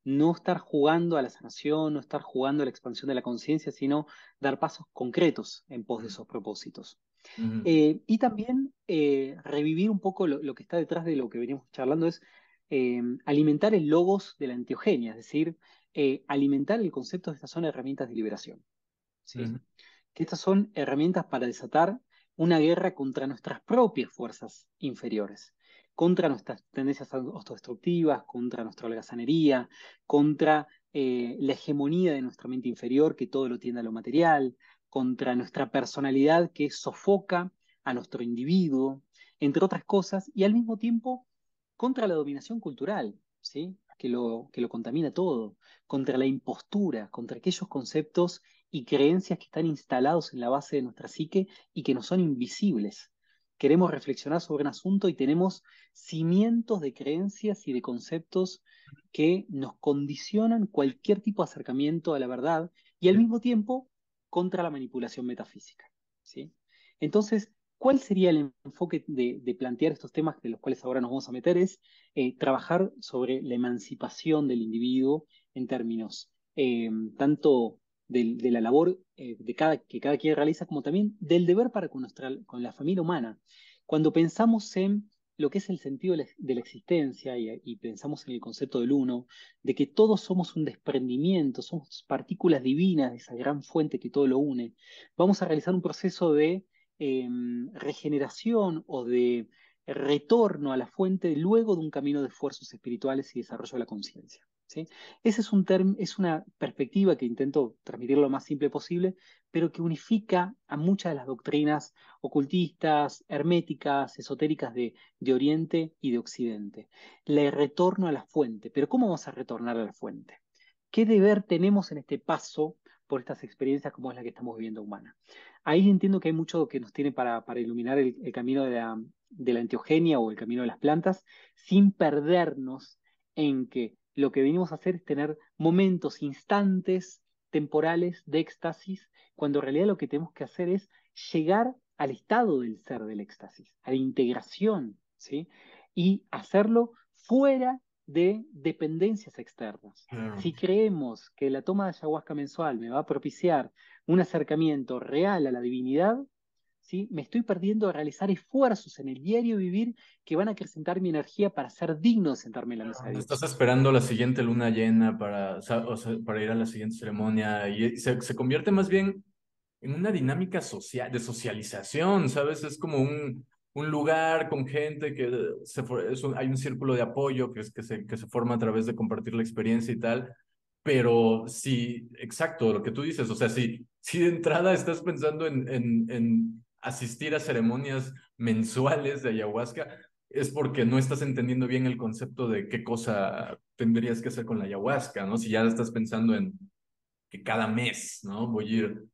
No estar jugando a la sanación, no estar jugando a la expansión de la conciencia, sino dar pasos concretos en pos de esos propósitos. mm, Y también revivir un poco lo que está detrás de lo que venimos charlando, es alimentar el logos de la enteogenia, es decir, alimentar el concepto de estas son herramientas de liberación. ¿Sí? mm, Que estas son herramientas para desatar una guerra contra nuestras propias fuerzas inferiores, contra nuestras tendencias autodestructivas, contra nuestra holgazanería, contra la hegemonía de nuestra mente inferior que todo lo tiende a lo material, contra nuestra personalidad que sofoca a nuestro individuo, entre otras cosas, y al mismo tiempo contra la dominación cultural, ¿sí? Que lo contamina todo, contra la impostura, contra aquellos conceptos y creencias que están instalados en la base de nuestra psique y que nos son invisibles. Queremos reflexionar sobre un asunto y tenemos cimientos de creencias y de conceptos que nos condicionan cualquier tipo de acercamiento a la verdad, y al sí, mismo tiempo contra la manipulación metafísica. ¿Sí? Entonces, ¿cuál sería el enfoque de plantear estos temas de los cuales ahora nos vamos a meter? Es trabajar sobre la emancipación del individuo en términos tanto de la labor que cada quien realiza, como también del deber para con la familia humana. Cuando pensamos en lo que es el sentido de la existencia, y pensamos en el concepto del uno, de que todos somos un desprendimiento, somos partículas divinas de esa gran fuente que todo lo une, vamos a realizar un proceso de regeneración o de retorno a la fuente luego de un camino de esfuerzos espirituales y desarrollo de la conciencia. ¿Sí? Ese es una perspectiva que intento transmitir lo más simple posible, pero que unifica a muchas de las doctrinas ocultistas, herméticas, esotéricas de Oriente y de Occidente. Le retorno a la fuente. Pero ¿cómo vamos a retornar a la fuente? ¿Qué deber tenemos en este paso por estas experiencias como es la que estamos viviendo humana? Ahí entiendo que hay mucho que nos tiene para iluminar el camino de la enteogenia o el camino de las plantas, sin perdernos en que lo que venimos a hacer es tener momentos, instantes temporales de éxtasis, cuando en realidad lo que tenemos que hacer es llegar al estado del ser del éxtasis, a la integración, ¿sí? Y hacerlo fuera de dependencias externas. claro. Si creemos que la toma de ayahuasca mensual me va a propiciar un acercamiento real a la divinidad, ¿sí? Me estoy perdiendo de realizar esfuerzos en el diario vivir que van a acrecentar mi energía para ser digno de sentarme en la mesa de Estás Dios. esperando la siguiente luna llena para, o sea, para ir a la siguiente ceremonia y se convierte más bien en una dinámica social, de socialización, ¿sabes? Es como un lugar con gente que hay un círculo de apoyo que se forma a través de compartir la experiencia y tal. Pero sí, exacto, lo que tú dices, o sea, si de entrada estás pensando en asistir a ceremonias mensuales de ayahuasca, es porque no estás entendiendo bien el concepto de qué cosa tendrías que hacer con la ayahuasca, ¿no? Si ya estás pensando en que cada mes, ¿no? Voy a ir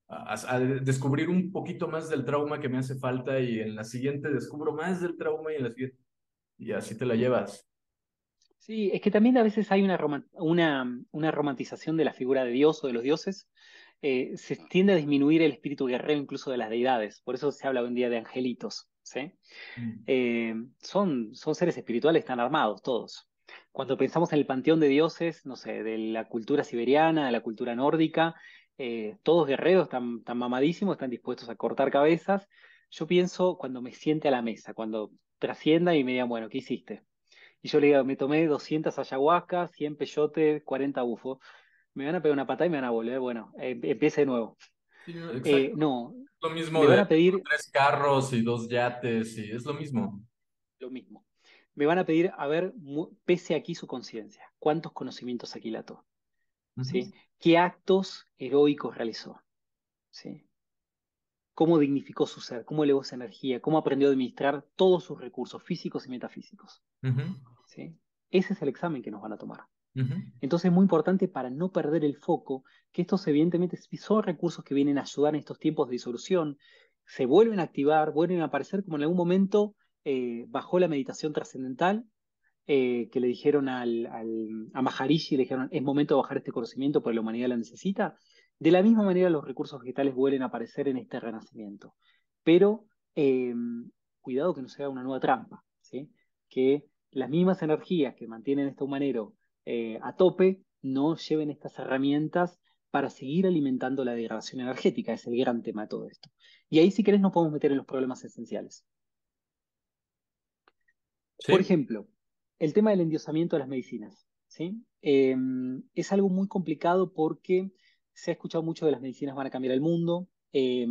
a descubrir un poquito más del trauma que me hace falta y en la siguiente descubro más del trauma y en la siguiente, y así te la llevas. Sí, es que también a veces hay una romantización de la figura de Dios o de los dioses. Se tiende a disminuir el espíritu guerrero incluso de las deidades. Por eso se habla hoy en día de angelitos. ¿Sí? Mm. Son seres espirituales tan armados todos. Cuando pensamos en el panteón de dioses, no sé, de la cultura siberiana, de la cultura nórdica, todos guerreros tan mamadísimos, están dispuestos a cortar cabezas. Yo pienso cuando me siente a la mesa, cuando trascienda y me digan, bueno, ¿qué hiciste? Y yo le digo, me tomé 200 ayahuascas, 100 peyote, 40 bufos. Me van a pegar una patada y me van a volver, bueno, empiece de nuevo. Sí, exacto. No, Lo mismo me de van a pedir tres carros y dos yates, y es lo mismo. lo mismo. Me van a pedir, a ver, pese aquí su conciencia, cuántos conocimientos aquilató, Ujú. ¿sí? ¿Qué actos heroicos realizó? ¿Sí? ¿Cómo dignificó su ser? ¿Cómo elevó esa energía? ¿Cómo aprendió a administrar todos sus recursos físicos y metafísicos? Ujú. ¿Sí? Ese es el examen que nos van a tomar. Ujú. Entonces es muy importante para no perder el foco, que estos evidentemente son recursos que vienen a ayudar en estos tiempos de disolución, se vuelven a activar, vuelven a aparecer como en algún momento bajó la meditación trascendental, que le dijeron a Maharishi, le dijeron, es momento de bajar este conocimiento porque la humanidad la necesita. De la misma manera los recursos vegetales vuelven a aparecer en este renacimiento. Pero eh, cuidado que no sea una nueva trampa, ¿sí? Que las mismas energías que mantienen este humanero a tope no lleven estas herramientas para seguir alimentando la degradación energética, es el gran tema de todo esto. Y ahí, si querés, nos podemos meter en los problemas esenciales. Por Sí, ejemplo, el tema del endiosamiento de las medicinas, ¿sí? Es algo muy complicado porque se ha escuchado mucho de las medicinas van a cambiar el mundo, que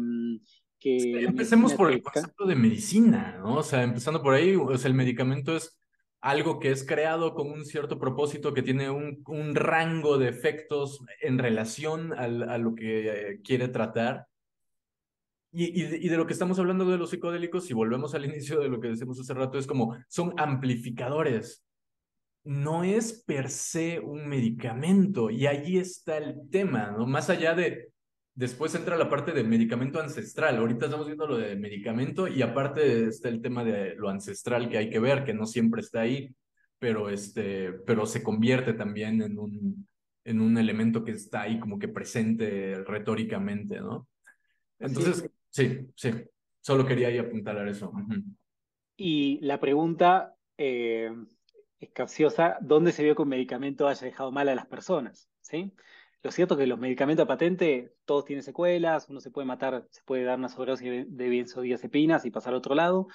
la empecemos medicina por el te... concepto de medicina, ¿no? O sea, empezando por ahí, o sea, el medicamento es algo que es creado con un cierto propósito, que tiene un rango de efectos en relación a lo que quiere tratar. Y de lo que estamos hablando de los psicodélicos, si volvemos al inicio de lo que decimos hace rato, es como son amplificadores, no es per se un medicamento. Y allí está el tema, ¿no? Más allá de, después entra la parte del medicamento ancestral. Ahorita estamos viendo lo de medicamento y aparte está el tema de lo ancestral que hay que ver, que no siempre está ahí, pero se convierte también en un elemento que está ahí como que presente retóricamente, ¿no? Así es. Entonces, sí, sí, solo quería ahí apuntar a eso. Ujú. Y la pregunta es capciosa, ¿dónde se vio que un medicamento haya dejado mal a las personas? ¿Sí? Lo cierto es que los medicamentos a patente, todos tienen secuelas, uno se puede matar, se puede dar una sobredosis de benzodiazepinas y pasar al otro lado.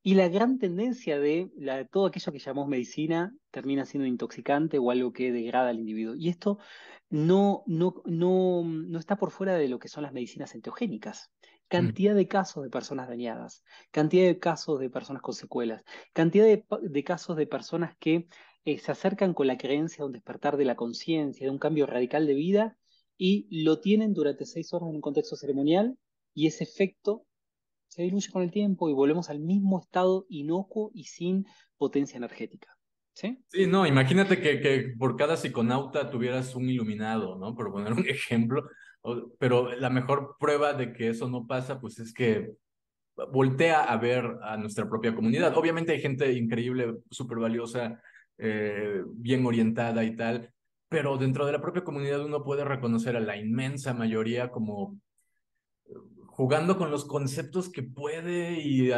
Y la gran tendencia de todo aquello que llamamos medicina termina siendo intoxicante o algo que degrada al individuo. Y esto no está por fuera de lo que son las medicinas enteogénicas. Mm. Cantidad de casos de personas dañadas, cantidad de casos de personas con secuelas, cantidad de casos de personas que se acercan con la creencia de un despertar de la conciencia, de un cambio radical de vida, y lo tienen durante 6 horas en un contexto ceremonial, y ese efecto se diluye con el tiempo y volvemos al mismo estado inocuo y sin potencia energética. ¿Sí? Sí, no, imagínate que por cada psiconauta tuvieras un iluminado, ¿no? Por poner un ejemplo. Pero la mejor prueba de que eso no pasa, pues es que voltea a ver a nuestra propia comunidad. Obviamente hay gente increíble, súper valiosa, bien orientada y tal, pero dentro de la propia comunidad uno puede reconocer a la inmensa mayoría como jugando con los conceptos que puede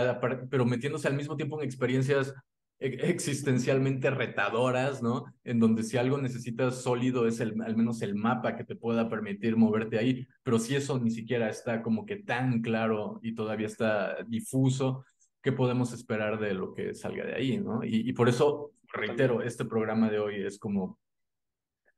pero metiéndose al mismo tiempo en experiencias existencialmente retadoras, ¿no? En donde si algo necesitas sólido es al menos el mapa que te pueda permitir moverte ahí, pero si eso ni siquiera está como que tan claro y todavía está difuso, ¿qué podemos esperar de lo que salga de ahí, ¿no? Y por eso, reitero, Totalmente. este programa de hoy es como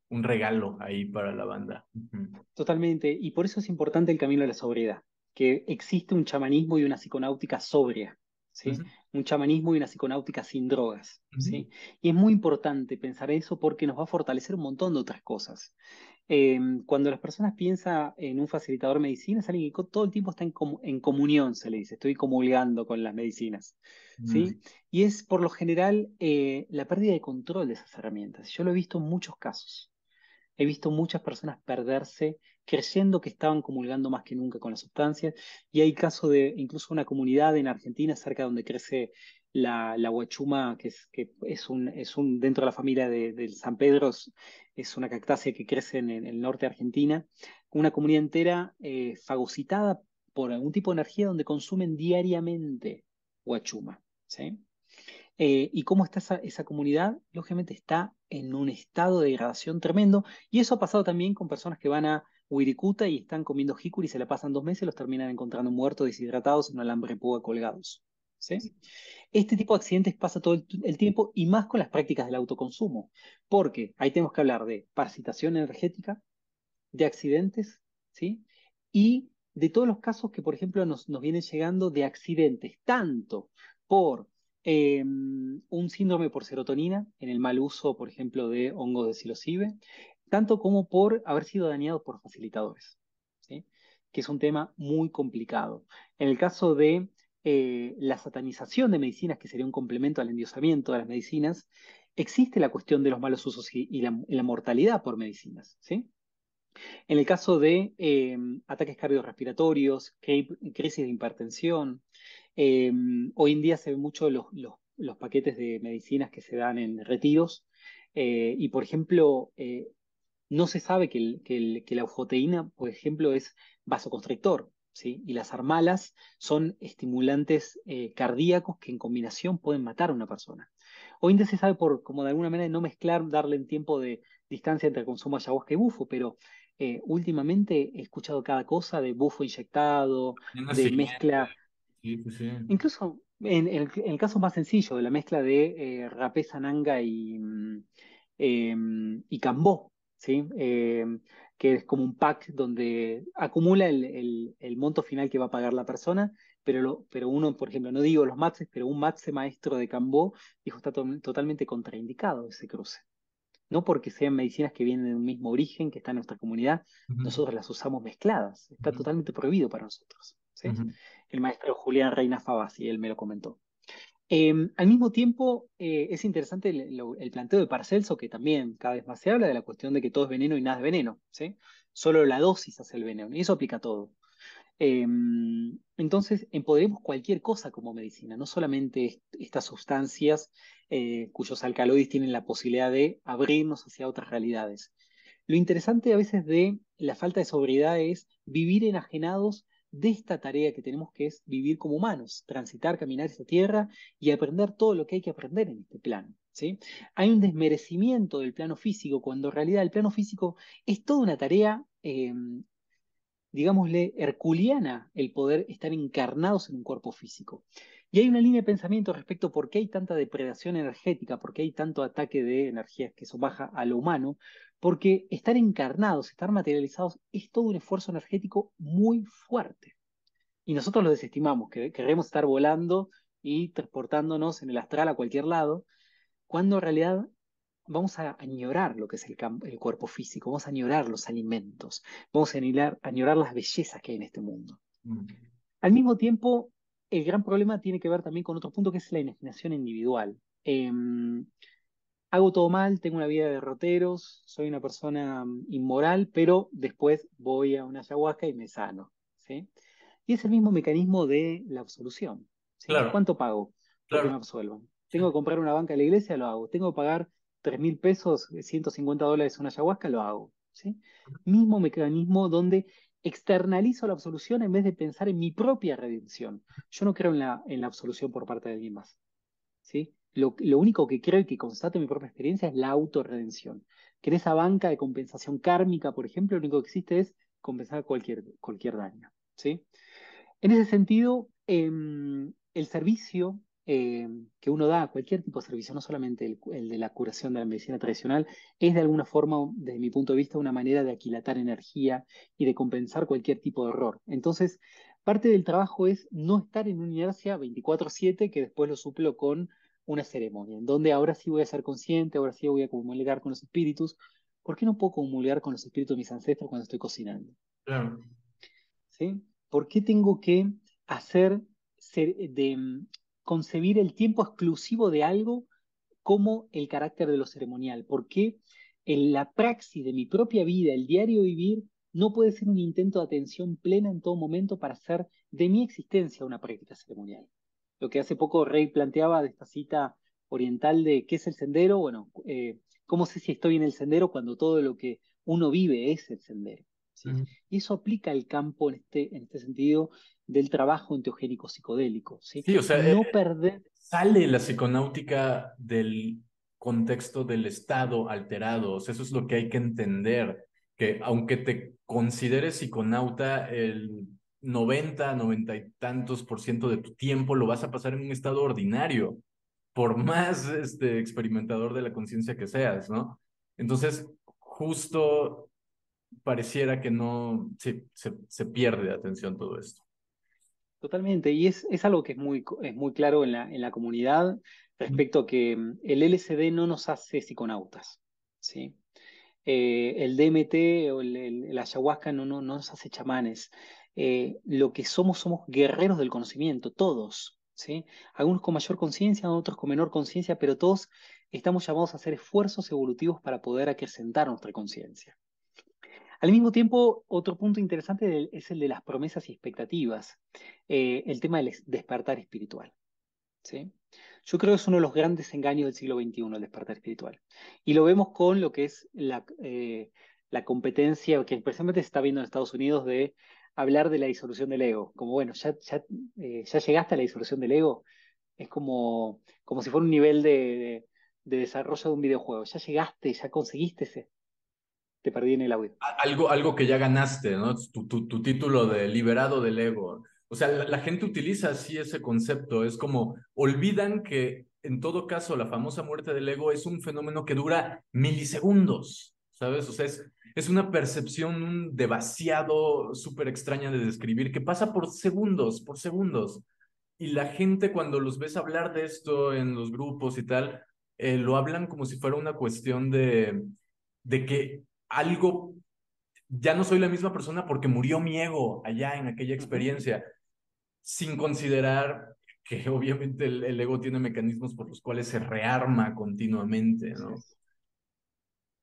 un regalo ahí para la banda. Ujú. Totalmente. Y por eso es importante el camino de la sobriedad, que existe un chamanismo y una psiconáutica sobria, ¿sí? Ujú. Un chamanismo y una psiconáutica sin drogas, Ujú. ¿sí? Y es muy importante pensar eso porque nos va a fortalecer un montón de otras cosas. Cuando las personas piensan en un facilitador de medicina, es alguien que todo el tiempo está en comunión, se le dice, estoy comulgando con las medicinas, Mm. ¿sí? Y es por lo general la pérdida de control de esas herramientas. Yo lo he visto en muchos casos. He visto muchas personas perderse creyendo que estaban comulgando más que nunca con las sustancias, y hay casos de incluso una comunidad en Argentina cerca donde crece la huachuma, que es un dentro de la familia del San Pedro, es una cactácea que crece en el norte de Argentina, una comunidad entera fagocitada por algún tipo de energía donde consumen diariamente huachuma, ¿sí? Y cómo está esa comunidad, lógicamente está en un estado de degradación tremendo. Y eso ha pasado también con personas que van a Wirikuta y están comiendo jicuri y se la pasan 2 meses y los terminan encontrando muertos, deshidratados, en un alambre de púa colgados. ¿Sí? Este tipo de accidentes pasa todo el tiempo y más con las prácticas del autoconsumo, porque ahí tenemos que hablar de parasitación energética, de accidentes, ¿sí? Y de todos los casos que, por ejemplo, nos vienen llegando de accidentes, tanto por un síndrome por serotonina, en el mal uso, por ejemplo, de hongos de psilocibe, tanto como por haber sido dañados por facilitadores, ¿sí? Que es un tema muy complicado. En el caso de la satanización de medicinas, que sería un complemento al endiosamiento de las medicinas, existe la cuestión de los malos usos y la mortalidad por medicinas, ¿sí? En el caso de ataques cardiorrespiratorios, crisis de hipertensión, eh, hoy en día se ven mucho los paquetes de medicinas que se dan en retiros y, por ejemplo, no se sabe que la eufoteína, por ejemplo, es vasoconstrictor, ¿sí? Y las armalas son estimulantes cardíacos que en combinación pueden matar a una persona. Hoy en día se sabe por, como de alguna manera, no mezclar, darle un tiempo de distancia entre el consumo de ayahuasca y bufo, pero últimamente he escuchado cada cosa de bufo inyectado, Mañana de siguiente, mezcla. sí, pues sí. Incluso en el caso más sencillo de la mezcla de rapé, sananga y cambó, ¿sí? Que es como un pack donde acumula el monto final que va a pagar la persona, pero uno, por ejemplo, no digo los matses, pero un matse maestro de Cambó dijo está totalmente contraindicado ese cruce. No porque sean medicinas que vienen de un mismo origen, que está en nuestra comunidad, Ujú, nosotros las usamos mezcladas. Está ujú, totalmente prohibido para nosotros, ¿sí? ujú. El maestro Julián Reina Favasi, él me lo comentó. Al mismo tiempo, es interesante el planteo de Paracelso, que también cada vez más se habla de la cuestión de que todo es veneno y nada es veneno, ¿sí? Solo la dosis hace el veneno, y eso aplica a todo. Eh, entonces, empoderemos cualquier cosa como medicina, no solamente estas sustancias cuyos alcaloides tienen la posibilidad de abrirnos hacia otras realidades. Lo interesante a veces de la falta de sobriedad es vivir enajenados de esta tarea que tenemos, que es vivir como humanos, transitar, caminar esta tierra y aprender todo lo que hay que aprender en este plano, ¿sí? Hay un desmerecimiento del plano físico, cuando en realidad el plano físico es toda una tarea digámosle, herculiana el poder estar encarnados en un cuerpo físico. Y hay una línea de pensamiento respecto a por qué hay tanta depredación energética, por qué hay tanto ataque de energías que son bajas a lo humano, porque estar encarnados, estar materializados, es todo un esfuerzo energético muy fuerte. Y nosotros lo desestimamos, que queremos estar volando y transportándonos en el astral a cualquier lado, cuando en realidad vamos a añorar lo que es el cuerpo físico, vamos a añorar los alimentos, vamos a añorar las bellezas que hay en este mundo. Mm. Al mismo tiempo, el gran problema tiene que ver también con otro punto que es la enajenación individual. Hago todo mal, tengo una vida de derroteros, soy una persona inmoral, pero después voy a una ayahuasca y me sano, ¿sí? Y es el mismo mecanismo de la absolución, ¿sí? Claro, ¿Cuánto pago porque claro. me absuelvan? Sí. ¿Tengo que comprar una banca de la iglesia? Lo hago. ¿Tengo que pagar 3.000 pesos, $150 una ayahuasca? Lo hago, ¿sí? Mismo mecanismo donde externalizo la absolución en vez de pensar en mi propia redención. Yo no creo en la absolución por parte de alguien más. ¿Sí? Lo único que creo y que constato en mi propia experiencia es la autorredención. Que en esa banca de compensación kármica, por ejemplo, lo único que existe es compensar cualquier daño. ¿Sí? En ese sentido, el servicio que uno da, cualquier tipo de servicio, no solamente el de la curación de la medicina tradicional, es de alguna forma, desde mi punto de vista, una manera de aquilatar energía y de compensar cualquier tipo de error. Entonces, parte del trabajo es no estar en una inercia 24/7 que después lo suplo con una ceremonia, en donde ahora sí voy a ser consciente, ahora sí voy a comulgar con los espíritus. ¿Por qué no puedo comulgar con los espíritus de mis ancestros cuando estoy cocinando? Claro. ¿Sí? ¿Por qué tengo que hacer, concebir el tiempo exclusivo de algo como el carácter de lo ceremonial? ¿Por qué en la praxis de mi propia vida, el diario vivir, no puede ser un intento de atención plena en todo momento para hacer de mi existencia una práctica ceremonial? Lo que hace poco Rey planteaba de esta cita oriental de qué es el sendero, bueno, ¿cómo sé si estoy en el sendero cuando todo lo que uno vive es el sendero? ¿Sí? Ujú. Y eso aplica al campo en este sentido del trabajo enteogénico psicodélico, ¿sí? Sí, o sea, No perder. sale la psiconáutica del contexto del estado alterado. O sea, eso es lo que hay que entender, que aunque te consideres psiconauta, el 90 y tantos por ciento de tu tiempo lo vas a pasar en un estado ordinario, por más experimentador de la conciencia que seas, ¿no? Entonces, justo pareciera que no, sí, se pierde de atención todo esto. Totalmente, y es algo que es muy claro en la comunidad respecto a que el LSD no nos hace psiconautas, ¿sí? El DMT o el ayahuasca no nos hace chamanes. Lo que somos guerreros del conocimiento, todos, ¿sí? Algunos con mayor conciencia, otros con menor conciencia, pero todos estamos llamados a hacer esfuerzos evolutivos para poder acrecentar nuestra conciencia. Al mismo tiempo, otro punto interesante es el de las promesas y expectativas, el tema del despertar espiritual. ¿Sí? Yo creo que es uno de los grandes engaños del siglo XXI, el despertar espiritual. Y lo vemos con lo que es la competencia que precisamente se está viendo en Estados Unidos de hablar de la disolución del ego. Como, bueno, ya llegaste a la disolución del ego. Es como si fuera un nivel de desarrollo de un videojuego. Ya llegaste, ya conseguiste ese. Te perdí en el audio. Algo que ya ganaste, ¿no? Tu título de liberado del ego. O sea, la gente utiliza así ese concepto. Es como olvidan que en todo caso la famosa muerte del ego es un fenómeno que dura milisegundos, ¿sabes? O sea, es una percepción de vaciado súper extraña de describir que pasa por segundos, por segundos. Y la gente cuando los ves hablar de esto en los grupos y tal, lo hablan como si fuera una cuestión de que algo ya no soy la misma persona porque murió mi ego allá en aquella Ujú. experiencia, sin considerar que obviamente el ego tiene mecanismos por los cuales se rearma continuamente, Así ¿no? es.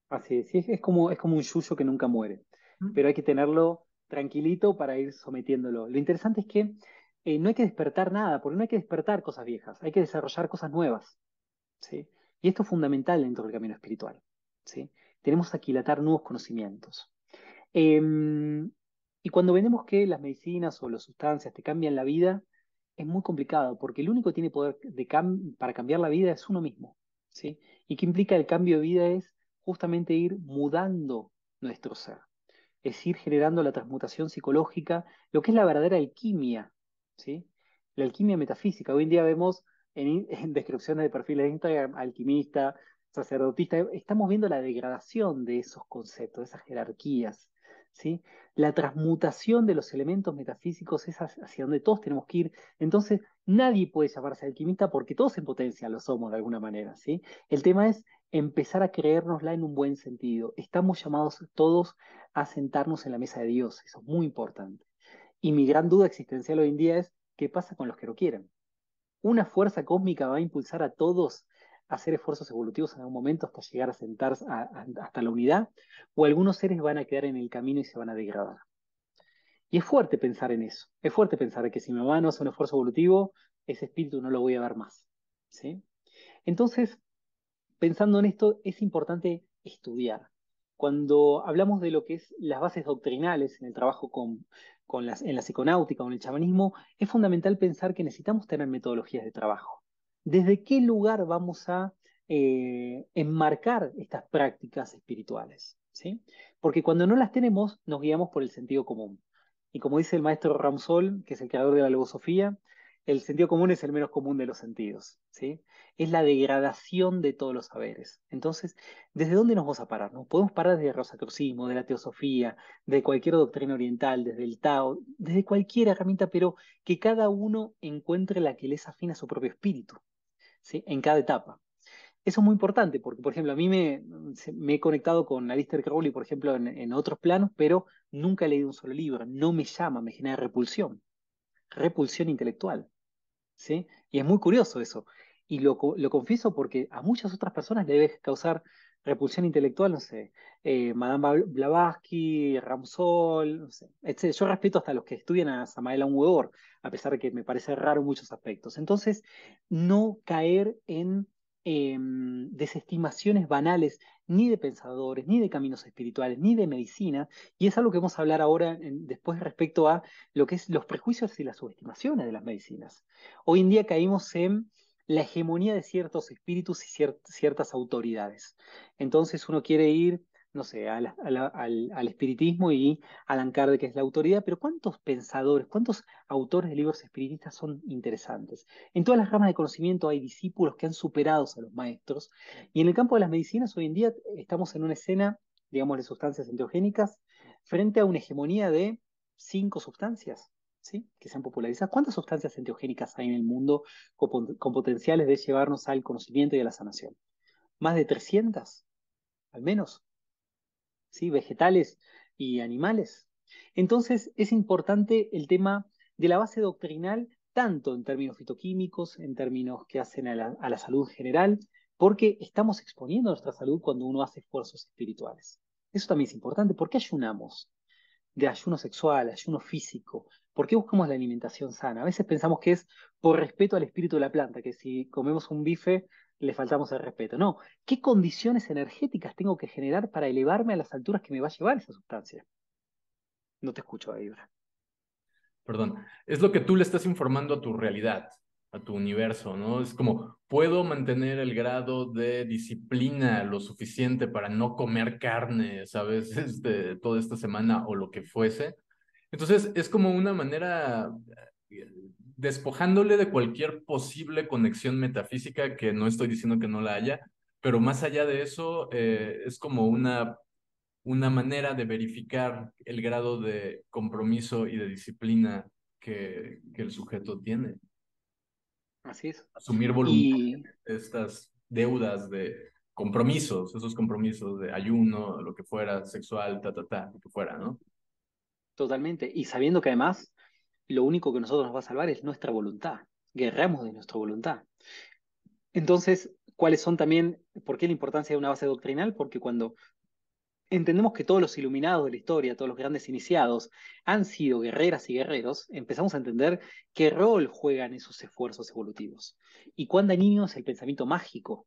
Así es. Sí, es como un yuyo que nunca muere, Mm. pero hay que tenerlo tranquilito para ir sometiéndolo. Lo interesante es que no hay que despertar nada, porque no hay que despertar cosas viejas, hay que desarrollar cosas nuevas, ¿sí? Y esto es fundamental dentro del camino espiritual, ¿sí? Tenemos que aquilatar nuevos conocimientos. Y cuando vemos que las medicinas o las sustancias te cambian la vida, es muy complicado, porque el único que tiene poder para cambiar la vida es uno mismo, ¿sí? Y que implica el cambio de vida es justamente ir mudando nuestro ser, es ir generando la transmutación psicológica, lo que es la verdadera alquimia, ¿sí? La alquimia metafísica. Hoy en día vemos en descripciones de perfiles de Instagram, alquimista, sacerdotista, estamos viendo la degradación de esos conceptos, de esas jerarquías, ¿sí? La transmutación de los elementos metafísicos es hacia donde todos tenemos que ir. Entonces, nadie puede llamarse alquimista porque todos en potencia lo somos de alguna manera, ¿sí? El tema es empezar a creérnosla en un buen sentido. Estamos llamados todos a sentarnos en la mesa de Dios. Eso es muy importante. Y mi gran duda existencial hoy en día es, ¿qué pasa con los que no quieren? Una fuerza cósmica va a impulsar a todos a hacer esfuerzos evolutivos en algún momento hasta llegar a sentarse hasta la unidad, o algunos seres van a quedar en el camino y se van a degradar. Y es fuerte pensar en eso. Es fuerte pensar que si mi mamá no hace un esfuerzo evolutivo, ese espíritu no lo voy a ver más. ¿Sí? Entonces, pensando en esto, es importante estudiar. Cuando hablamos de lo que es las bases doctrinales en el trabajo en la psiconáutica o en el chamanismo, es fundamental pensar que necesitamos tener metodologías de trabajo. ¿Desde qué lugar vamos a enmarcar estas prácticas espirituales? ¿Sí? Porque cuando no las tenemos, nos guiamos por el sentido común. Y como dice el maestro Ramsol, que es el creador de la logosofía, el sentido común es el menos común de los sentidos. ¿Sí? Es la degradación de todos los saberes. Entonces, ¿desde dónde nos vamos a parar? Nos podemos parar desde el rosacrucismo, de la teosofía, de cualquier doctrina oriental, desde el Tao, desde cualquier herramienta, pero que cada uno encuentre la que les afina a su propio espíritu, ¿sí? En cada etapa. Eso es muy importante porque, por ejemplo, me he conectado con Aleister Crowley, por ejemplo, en otros planos, pero nunca he leído un solo libro. No me llama, me genera repulsión intelectual. ¿Sí? Y es muy curioso eso. Y lo confieso porque a muchas otras personas le debe causar repulsión intelectual, no sé, Madame Blavatsky, Ramsol, no sé. Yo respeto hasta los que estudian a Samael Aun Weor, a pesar de que me parece raro en muchos aspectos. Entonces, no caer en desestimaciones banales ni de pensadores, ni de caminos espirituales, ni de medicina, y es algo que vamos a hablar ahora después respecto a lo que es los prejuicios y las subestimaciones de las medicinas. Hoy en día caímos en la hegemonía de ciertos espíritus y ciertas autoridades. Entonces uno quiere ir, no sé, al espiritismo y Allan Kardec, que es la autoridad, pero ¿cuántos pensadores, cuántos autores de libros espiritistas son interesantes? En todas las ramas de conocimiento hay discípulos que han superado a los maestros, y en el campo de las medicinas hoy en día estamos en una escena, digamos, de sustancias enteogénicas frente a una hegemonía de 5 sustancias, ¿sí? Que se han popularizado. ¿Cuántas sustancias enteogénicas hay en el mundo con potenciales de llevarnos al conocimiento y a la sanación? Más de 300, al menos, ¿sí? Vegetales y animales. Entonces, es importante el tema de la base doctrinal tanto en términos fitoquímicos, en términos que hacen a la salud en general, porque estamos exponiendo nuestra salud cuando uno hace esfuerzos espirituales. Eso también es importante. ¿Por qué ayunamos? De ayuno sexual, ayuno físico. ¿Por qué buscamos la alimentación sana? A veces pensamos que es por respeto al espíritu de la planta, que si comemos un bife le faltamos el respeto. No, ¿qué condiciones energéticas tengo que generar para elevarme a las alturas que me va a llevar esa sustancia? No te escucho, Ibra. Perdón, es lo que tú le estás informando a tu realidad, a tu universo, ¿no? Es como, puedo mantener el grado de disciplina lo suficiente para no comer carne, ¿sabes? Toda esta semana o lo que fuese. Entonces, es como una manera, despojándole de cualquier posible conexión metafísica, que no estoy diciendo que no la haya, pero más allá de eso, es como una manera de verificar el grado de compromiso y de disciplina que el sujeto tiene. Así es. Asumir voluntariamente Y estas deudas de compromisos, esos compromisos de ayuno, lo que fuera, sexual, lo que fuera, ¿no? totalmente. Y sabiendo que además lo único que nosotros nos va a salvar es nuestra voluntad. Guerramos de nuestra voluntad. Entonces, ¿cuáles son también, por qué la importancia de una base doctrinal? Porque cuando entendemos que todos los iluminados de la historia, todos los grandes iniciados, han sido guerreras y guerreros, empezamos a entender qué rol juegan esos esfuerzos evolutivos. Y cuán dañino es el pensamiento mágico,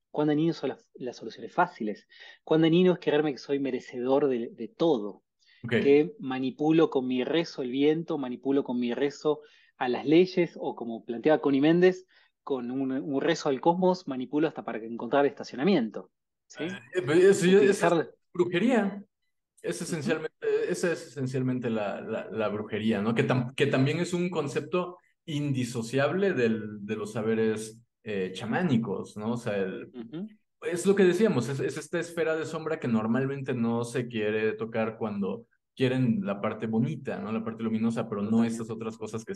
cuán dañino son las soluciones fáciles, cuán dañino es creerme que soy merecedor de todo, Ok. que manipulo con mi rezo el viento, manipulo con mi rezo a las leyes, o como planteaba Connie Méndez, con un rezo al cosmos, manipulo hasta para encontrar estacionamiento. ¿Sí? Esa es Utilizar. brujería. Ujú, Esa es esencialmente la brujería, ¿no? Que también es un concepto indisociable de los saberes chamánicos, ¿no? O sea, ujú. es lo que decíamos, es esta esfera de sombra que normalmente no se quiere tocar cuando quieren la parte bonita, ¿no? La parte luminosa, pero no estas Totalmente. otras cosas que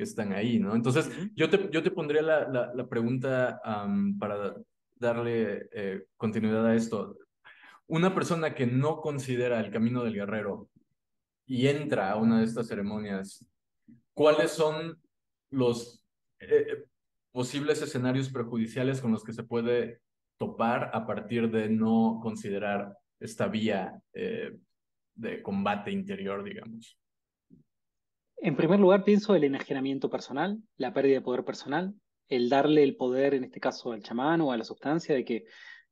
están ahí, ¿no? Entonces, Ujú. yo te pondría la pregunta para darle continuidad a esto. Una persona que no considera el camino del guerrero y entra a una de estas ceremonias, ¿cuáles son los posibles escenarios perjudiciales con los que se puede topar a partir de no considerar esta vía de combate interior, digamos? En primer lugar, pienso el enajenamiento personal, la pérdida de poder personal, el darle el poder, en este caso al chamán o a la sustancia, de que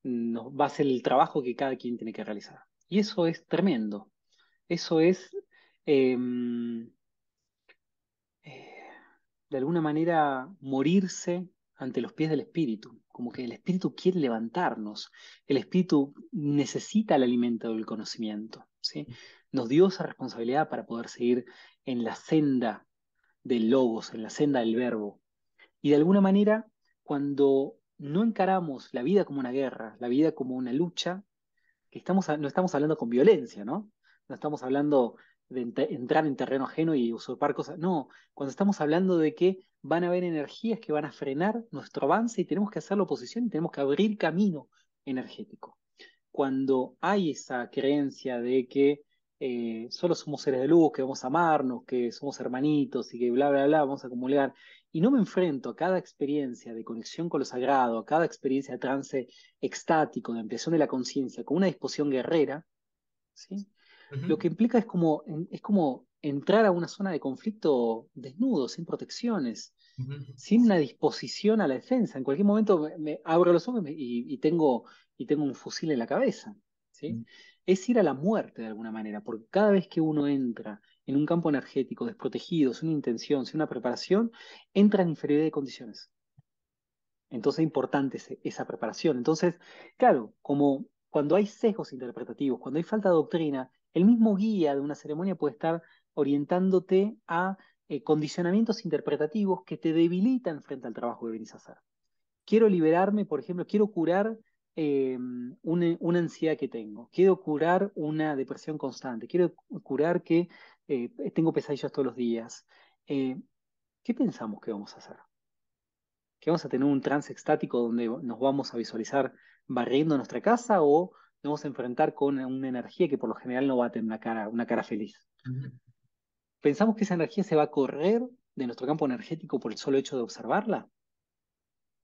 nos va a hacer el trabajo que cada quien tiene que realizar. Y eso es tremendo. Eso es, eh, eh, de alguna manera, morirse ante los pies del espíritu. Como que el espíritu quiere levantarnos. El espíritu necesita el alimento del conocimiento, ¿sí? Nos dio esa responsabilidad para poder seguir en la senda del logos, en la senda del verbo. Y de alguna manera, cuando no encaramos la vida como una guerra, la vida como una lucha, que no estamos hablando con violencia, ¿no? No estamos hablando de entrar en terreno ajeno y usurpar cosas. No, cuando estamos hablando de que van a haber energías que van a frenar nuestro avance y tenemos que hacer la oposición y tenemos que abrir camino energético. Cuando hay esa creencia de que solo somos seres de luz, que vamos a amarnos, que somos hermanitos y que bla, bla, bla, vamos a acumular, y no me enfrento a cada experiencia de conexión con lo sagrado, a cada experiencia de trance extático, de ampliación de la conciencia, con una disposición guerrera, ¿sí? Lo Ujú, que implica es como entrar a una zona de conflicto desnudo, sin protecciones, ujú, sin una disposición a la defensa. En cualquier momento me abro los ojos y tengo un fusil en la cabeza, ¿sí? Es ir a la muerte de alguna manera, porque cada vez que uno entra en un campo energético desprotegido, sin una intención, sin una preparación, entra en inferioridad de condiciones. Entonces es importante esa preparación. Entonces, claro, como cuando hay sesgos interpretativos, cuando hay falta de doctrina, el mismo guía de una ceremonia puede estar orientándote a condicionamientos interpretativos que te debilitan frente al trabajo que venís a hacer. Quiero liberarme, por ejemplo, quiero curar una ansiedad que tengo, quiero curar una depresión constante, quiero curar que tengo pesadillas todos los días. Eh, ¿Qué pensamos que vamos a hacer? ¿Que vamos a tener un trance extático donde nos vamos a visualizar barriendo nuestra casa o nos vamos a enfrentar con una energía que por lo general no va a tener una cara feliz? ujú. Pensamos que esa energía se va a correr de nuestro campo energético por el solo hecho de observarla?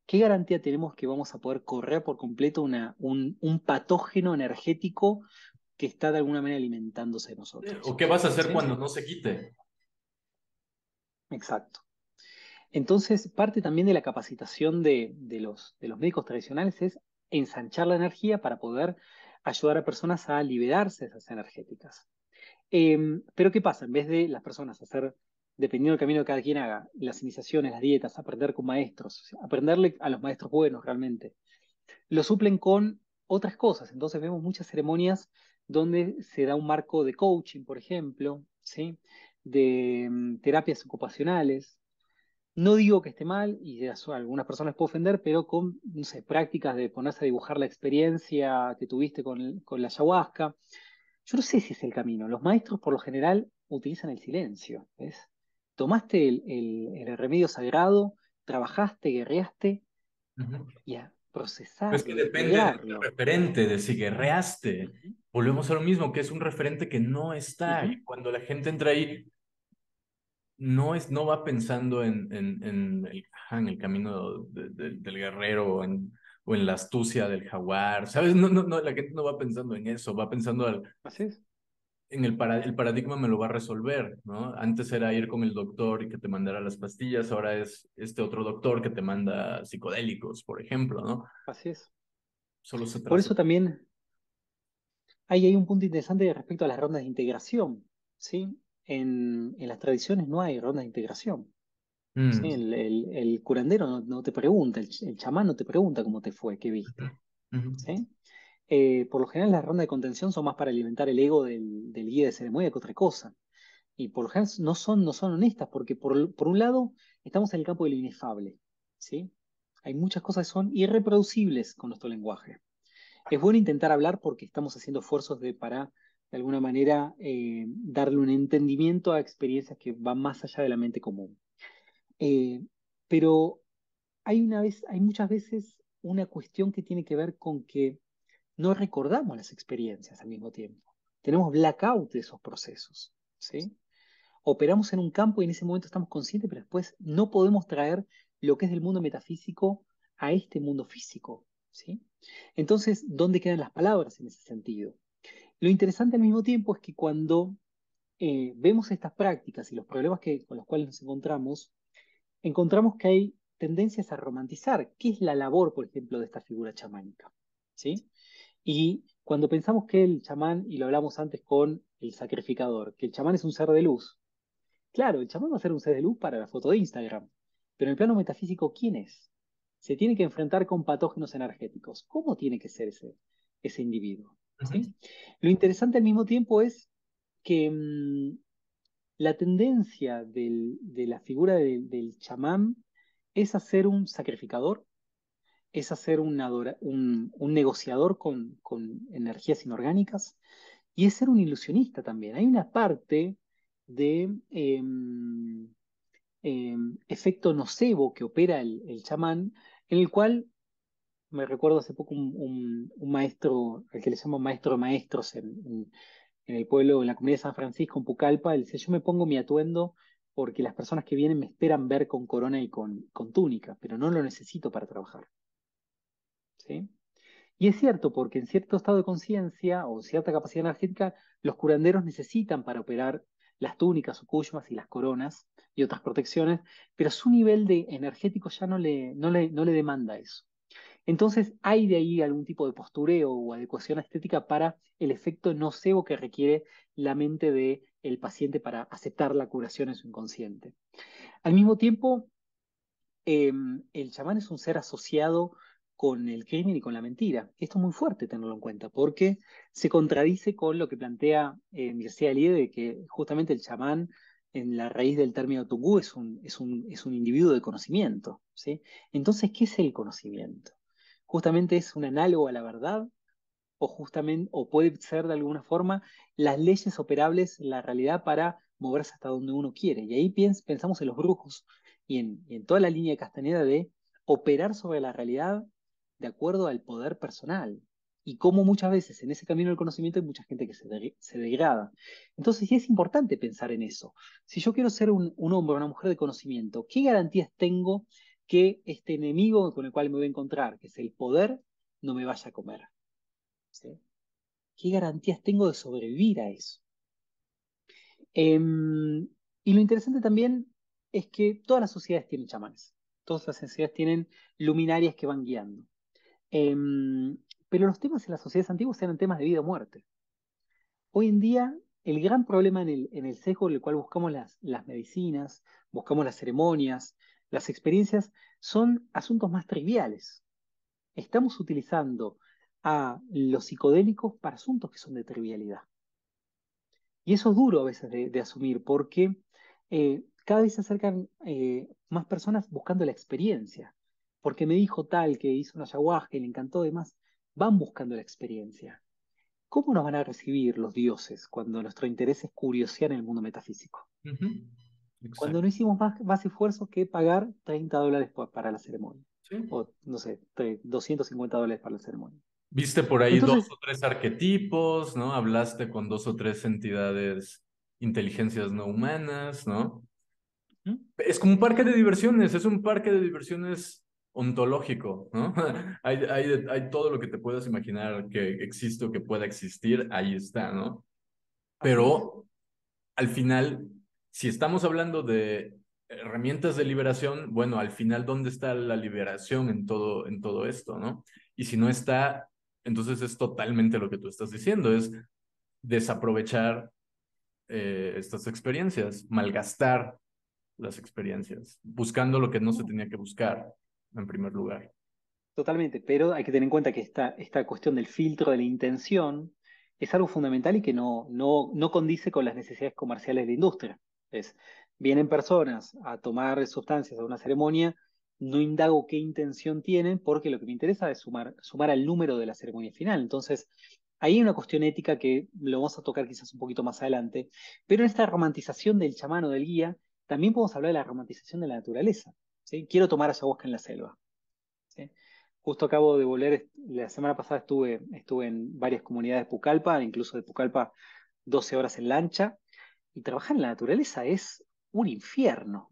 ¿Qué garantía tenemos que vamos a poder correr por completo un patógeno energético que está de alguna manera alimentándose de ¿O nosotros? qué vas a hacer ¿Sí? cuando no se quite? Exacto. Entonces, parte también de la capacitación de los médicos tradicionales es ensanchar la energía para poder ayudar a personas a liberarse de esas energéticas. Pero ¿qué pasa? En vez de las personas hacer, dependiendo del camino que cada quien haga, las iniciaciones, las dietas, aprender con maestros, o sea, aprenderle a los maestros buenos realmente, lo suplen con otras cosas. Entonces vemos muchas ceremonias donde se da un marco de coaching, por ejemplo, ¿sí? De terapias ocupacionales. No digo que esté mal, y eso a algunas personas puede ofender, pero con, no sé, prácticas de ponerse a dibujar la experiencia que tuviste con la ayahuasca. Yo no sé si es el camino. Los maestros, por lo general, utilizan el silencio, ¿ves? Tomaste el remedio sagrado, trabajaste, guerreaste, Ujú. y a Es que procesarlo, depende de qué integrarlo. referente, de si guerreaste. Ujú, Volvemos a lo mismo, que es un referente que no está. ujú. Y cuando la gente entra ahí, no va pensando en el camino del guerrero o en la astucia del jaguar, ¿sabes? No, la gente no va pensando en eso, va pensando Así es, el paradigma me lo va a resolver, ¿no? Antes era ir con el doctor y que te mandara las pastillas, ahora es este otro doctor que te manda psicodélicos, por ejemplo, ¿no? así es. Solo se Por trata. eso también hay un punto interesante respecto a las rondas de integración, ¿sí? En las tradiciones no hay rondas de integración. ¿Sí? Mm, El curandero no te pregunta, el chamán no te pregunta cómo te fue, qué ujú, viste. ujú, ¿Sí? Por lo general las rondas de contención son más para alimentar el ego del guía de ceremonia que otra cosa. Y por lo general no son honestas, porque por un lado estamos en el campo de lo inefable. ¿Sí? Hay muchas cosas que son irreproducibles con nuestro lenguaje. Es bueno intentar hablar porque estamos haciendo esfuerzos para, de alguna manera, darle un entendimiento a experiencias que van más allá de la mente común. Eh, pero hay muchas veces una cuestión que tiene que ver con que no recordamos las experiencias al mismo tiempo. Tenemos blackout de esos procesos, ¿sí? Operamos en un campo y en ese momento estamos conscientes, pero después no podemos traer lo que es del mundo metafísico a este mundo físico, ¿sí? Entonces, ¿dónde quedan las palabras en ese sentido? Lo interesante al mismo tiempo es que cuando vemos estas prácticas y los problemas con los cuales nos encontramos que hay tendencias a romantizar. ¿Qué es la labor, por ejemplo, de esta figura chamánica? ¿Sí? Y cuando pensamos que el chamán, y lo hablamos antes con el sacrificador, que el chamán es un ser de luz, claro, el chamán va a ser un ser de luz para la foto de Instagram, pero en el plano metafísico, ¿quién es? Se tiene que enfrentar con patógenos energéticos. ¿Cómo tiene que ser ese individuo? ujú. ¿Sí? Lo interesante al mismo tiempo es que la tendencia de la figura del chamán es hacer un sacrificador, es hacer un negociador con energías inorgánicas y es ser un ilusionista también. Hay una parte de efecto nocebo que opera el chamán, en el cual me recuerdo hace poco un maestro, al que le llaman maestro de maestros en el pueblo, en la comunidad de San Francisco, en Pucallpa, él dice, yo me pongo mi atuendo porque las personas que vienen me esperan ver con corona y con túnica, pero no lo necesito para trabajar. ¿Sí? Y es cierto, porque en cierto estado de conciencia o cierta capacidad energética, los curanderos necesitan para operar las túnicas o kushmas y las coronas y otras protecciones, pero su nivel de energético ya no le demanda eso. Entonces, hay de ahí algún tipo de postureo o adecuación estética para el efecto nocebo que requiere la mente del paciente para aceptar la curación en su inconsciente. Al mismo tiempo, el chamán es un ser asociado con el crimen y con la mentira. Esto es muy fuerte tenerlo en cuenta porque se contradice con lo que plantea Mircea Eliade de que justamente el chamán en la raíz del término tungú es un individuo de conocimiento, ¿sí? Entonces, ¿qué es el conocimiento? Justamente es un análogo a la verdad o justamente, o puede ser de alguna forma las leyes operables en la realidad para moverse hasta donde uno quiere. Y ahí pensamos en los brujos y en toda la línea de Castaneda de operar sobre la realidad de acuerdo al poder personal. y cómo muchas veces en ese camino del conocimiento hay mucha gente que se degrada. Entonces sí es importante pensar en eso. Si yo quiero ser un hombre o una mujer de conocimiento, ¿qué garantías tengo que este enemigo con el cual me voy a encontrar, que es el poder, no me vaya a comer? ¿Sí? ¿Qué garantías tengo de sobrevivir a eso? Em, y lo interesante también es que todas las sociedades tienen chamanes, todas las sociedades tienen luminarias que van guiando. Em, pero los temas en las sociedades antiguas eran temas de vida o muerte. Hoy en día, el gran problema en el sesgo en el cual buscamos las medicinas, buscamos las ceremonias, las experiencias, son asuntos más triviales. Estamos utilizando a los psicodélicos para asuntos que son de trivialidad. Y eso es duro a veces de asumir porque cada vez se acercan más personas buscando la experiencia. Porque me dijo tal que hizo una ayahuasca y le encantó demás, van buscando la experiencia. ¿Cómo nos van a recibir los dioses cuando nuestro interés es curiosear en el mundo metafísico? Ujú. Cuando Exacto. no hicimos más esfuerzo que pagar $30 para la ceremonia. Sí. O, no sé, $250 para la ceremonia. Viste por ahí dos Entonces, o tres arquetipos, ¿no? Hablaste con dos o tres entidades, inteligencias no humanas, ¿no? ¿Mm? Es como un parque de diversiones, es un parque de diversiones ontológico, ¿no? Hay todo lo que te puedas imaginar que existe o que pueda existir, ahí está, ¿no? Así es. Pero al final, si estamos hablando de herramientas de liberación, bueno, al final, ¿dónde está la liberación en todo esto, ¿no? Y si no está, entonces es totalmente lo que tú estás diciendo, es desaprovechar estas experiencias, malgastar las experiencias, buscando lo que no se No, tenía que buscar en primer lugar. totalmente, pero hay que tener en cuenta que esta cuestión del filtro de la intención es algo fundamental y que no condice con las necesidades comerciales de la industria. Es, vienen personas a tomar sustancias a una ceremonia, no indago qué intención tienen porque lo que me interesa es sumar al número de la ceremonia final. Entonces, ahí hay una cuestión ética que lo vamos a tocar quizás un poquito más adelante, pero en esta romantización del chamán o del guía, también podemos hablar de la romantización de la naturaleza. ¿Sí? Quiero tomar ayahuasca en la selva. ¿Sí? Justo acabo de volver, la semana pasada estuve en varias comunidades de Pucallpa, incluso de Pucallpa 12 horas en lancha, y trabajar en la naturaleza es un infierno.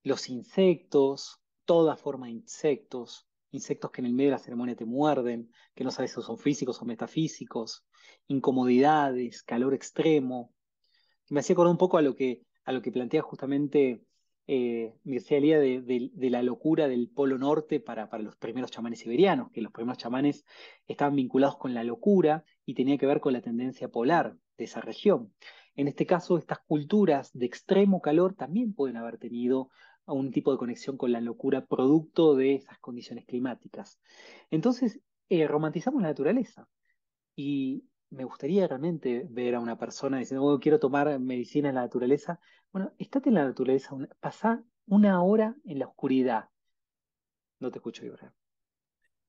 Los insectos, toda forma de insectos, insectos que en el medio de la ceremonia te muerden, que no sabes si son físicos o metafísicos, incomodidades, calor extremo. Me hacía acordar un poco a lo que plantea justamente Mircea Eliade de la locura del Polo Norte para los primeros chamanes siberianos, que los primeros chamanes estaban vinculados con la locura y tenía que ver con la tendencia polar de esa región. En este caso, estas culturas de extremo calor también pueden haber tenido un tipo de conexión con la locura producto de esas condiciones climáticas. Entonces, romantizamos la naturaleza. Y me gustaría realmente ver a una persona diciendo, oh, quiero tomar medicina en la naturaleza. Bueno, estate en la naturaleza, pasá una hora en la oscuridad. No te escucho llorar.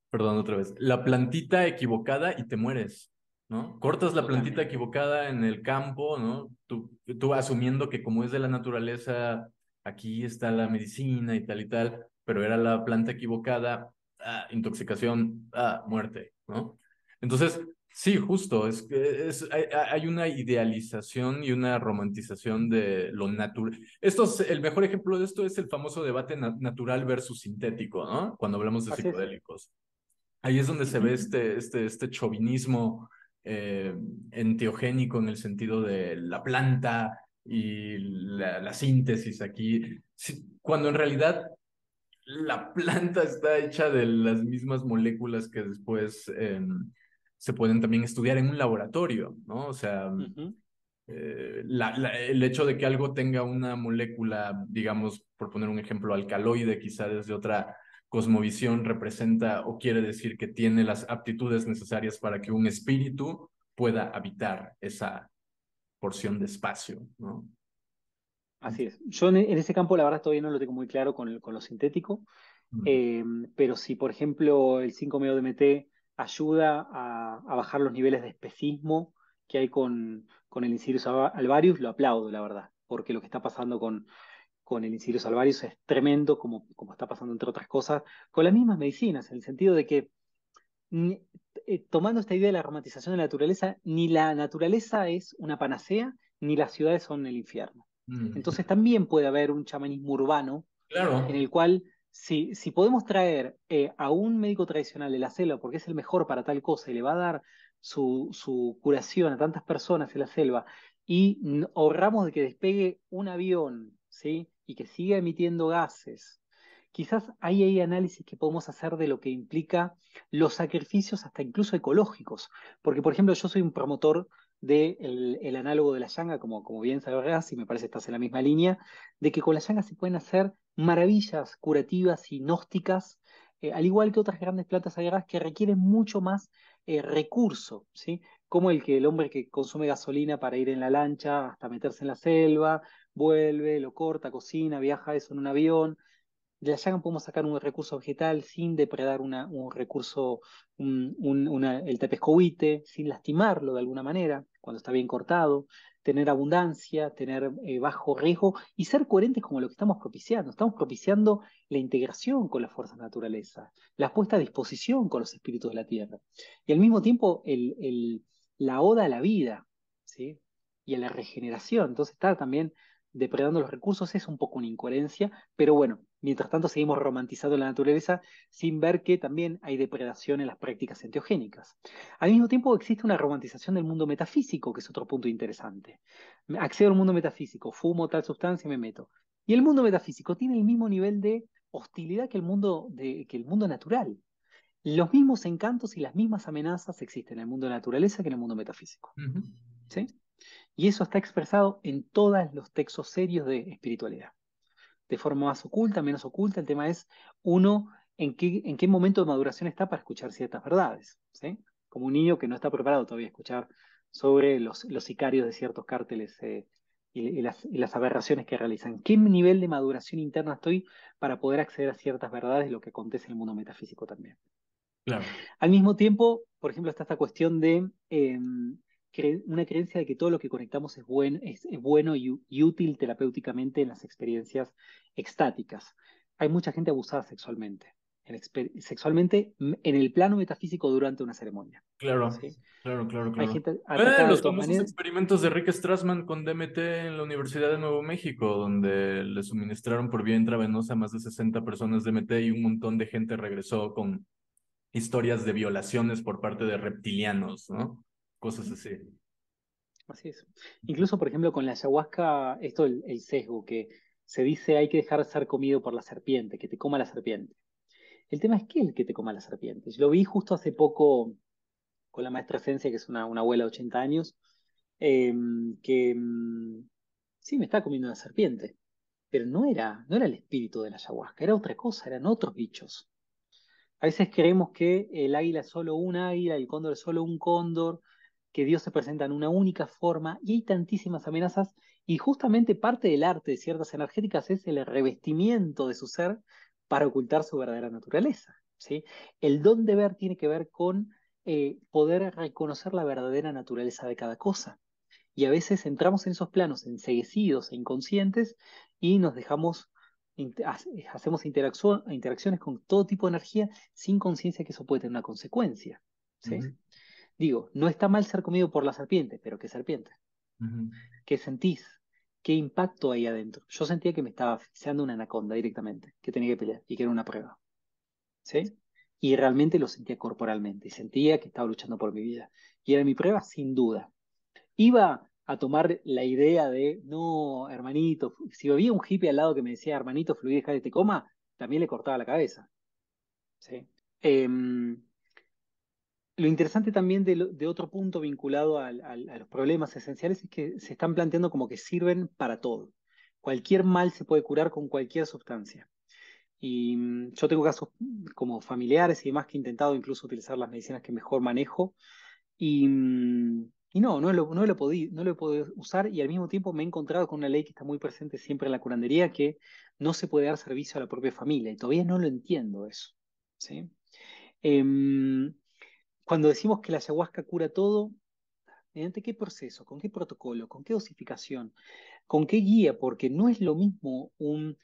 Perdón, otra vez. La plantita equivocada y te mueres, ¿no? Cortas la plantita Totalmente. equivocada en el campo, ¿no? Tú asumiendo que como es de la naturaleza, aquí está la medicina y tal, pero era la planta equivocada, intoxicación, muerte, ¿no? Entonces, sí, justo, es que hay una idealización y una romantización de lo natural. El mejor ejemplo de esto es el famoso debate natural versus sintético, ¿no? Cuando hablamos de Así es. psicodélicos. Ahí es donde se ve Ujú. este chauvinismo eh, enteogénico en el sentido de la planta y la síntesis aquí, sí, cuando en realidad la planta está hecha de las mismas moléculas que después se pueden también estudiar en un laboratorio, ¿no? O sea, Ujú. el hecho de que algo tenga una molécula, digamos, por poner un ejemplo, alcaloide, quizá desde otra cosmovisión, representa o quiere decir que tiene las aptitudes necesarias para que un espíritu pueda habitar esa porción de espacio, ¿no? Así es. Yo en ese campo, la verdad, todavía no lo tengo muy claro con lo sintético. Mm. Eh, pero si, por ejemplo, el 5-MeO-DMT ayuda a bajar los niveles de especismo que hay con el Insidious alvarius, lo aplaudo, la verdad, porque lo que está pasando con el Insidious alvarius es tremendo, como está pasando entre otras cosas, con las mismas medicinas, en el sentido de que tomando esta idea de la romantización de la naturaleza, ni la naturaleza es una panacea, ni las ciudades son el infierno. Mm. Entonces también puede haber un chamanismo urbano en Claro. el cual, si podemos traer a un médico tradicional de la selva, porque es el mejor para tal cosa y le va a dar su curación a tantas personas en la selva, y ahorramos de que despegue un avión, ¿sí? Y que siga emitiendo gases. Quizás ahí hay análisis que podemos hacer de lo que implica los sacrificios hasta incluso ecológicos. Porque, por ejemplo, yo soy un promotor del el análogo de la yanga, como bien sabrás, y me parece que estás en la misma línea, de que con la yanga se pueden hacer maravillas curativas y gnósticas, al igual que otras grandes plantas sagradas que requieren mucho más recurso, ¿sí? Como el hombre que consume gasolina para ir en la lancha hasta meterse en la selva, vuelve, lo corta, cocina, viaja eso en un avión. De la llaga podemos sacar un recurso vegetal sin depredar un recurso, el tepescohuite, sin lastimarlo de alguna manera, cuando está bien cortado, tener abundancia, tener bajo riesgo y ser coherentes con lo que estamos propiciando. Estamos propiciando la integración con las fuerzas de naturaleza, la puesta a disposición con los espíritus de la tierra. Y al mismo tiempo la oda a la vida, ¿sí? Y a la regeneración. Entonces está también depredando los recursos, es un poco una incoherencia, pero bueno, mientras tanto seguimos romantizando la naturaleza sin ver que también hay depredación en las prácticas enteogénicas. Al mismo tiempo existe una romantización del mundo metafísico, que es otro punto interesante. Accedo al mundo metafísico, fumo tal sustancia y me meto. Y el mundo metafísico tiene el mismo nivel de hostilidad que el mundo natural. Los mismos encantos y las mismas amenazas existen en el mundo de la naturaleza que en el mundo metafísico. Ujú. ¿Sí? Y eso está expresado en todos los textos serios de espiritualidad de forma más oculta, menos oculta. El tema es uno en qué momento de maduración está para escuchar ciertas verdades, ¿sí? Como un niño que no está preparado todavía a escuchar sobre los sicarios de ciertos cárteles y las aberraciones que realizan. ¿Qué nivel de maduración interna estoy para poder acceder a ciertas verdades de lo que acontece en el mundo metafísico también? Claro. Al mismo tiempo, por ejemplo, está esta cuestión de una creencia de que todo lo que conectamos es bueno y útil terapéuticamente en las experiencias extáticas. Hay mucha gente abusada sexualmente, en el plano metafísico durante una ceremonia. Claro, ¿Sí? claro, claro, Hay claro. gente atacada de Los todas famosos maneras. experimentos de Rick Strassman con DMT en la Universidad de Nuevo México, donde le suministraron por vía intravenosa a más de 60 personas DMT y un montón de gente regresó con historias de violaciones por parte de reptilianos, ¿no? Cosas Ujú, así. así es. Incluso, por ejemplo, con la ayahuasca, esto el sesgo, que se dice hay que dejar de ser comido por la serpiente, que te coma la serpiente. El tema es que el que te coma la serpiente. Yo lo vi justo hace poco con la maestra Esencia, que es una abuela de 80 años, eh, que sí me estaba comiendo una serpiente, pero no era el espíritu de la ayahuasca, era otra cosa, eran otros bichos. A veces creemos que el águila es solo un águila, el cóndor es solo un cóndor, que Dios se presenta en una única forma y hay tantísimas amenazas y justamente parte del arte de ciertas energéticas es el revestimiento de su ser para ocultar su verdadera naturaleza, ¿sí? El don de ver tiene que ver con poder reconocer la verdadera naturaleza de cada cosa. Y a veces entramos en esos planos enceguecidos e inconscientes y nos dejamos, hacemos interacciones con todo tipo de energía sin conciencia que eso puede tener una consecuencia. ¿Sí? Ujú, Digo, no está mal ser comido por la serpiente, pero ¿qué serpiente? ujú, ¿Qué sentís? ¿Qué impacto hay adentro? Yo sentía que me estaba asfixiando una anaconda directamente, que tenía que pelear y que era una prueba. ¿Sí? Y realmente lo sentía corporalmente y sentía que estaba luchando por mi vida. Y era mi prueba, sin duda. Iba a tomar la idea de, no, hermanito, si había un hippie al lado que me decía, hermanito, fluid, deja de te coma, también le cortaba la cabeza. ¿Sí? Lo interesante también de otro punto vinculado a los problemas esenciales es que se están planteando como que sirven para todo. Cualquier mal se puede curar con cualquier sustancia. Y yo tengo casos como familiares y demás que he intentado incluso utilizar las medicinas que mejor manejo y no lo he podido usar y al mismo tiempo me he encontrado con una ley que está muy presente siempre en la curandería, que no se puede dar servicio a la propia familia y todavía no lo entiendo eso. ¿Sí? Em, Cuando decimos que la ayahuasca cura todo, ¿mediante qué proceso? ¿Con qué protocolo? ¿Con qué dosificación? ¿Con qué guía? Porque no es lo mismo un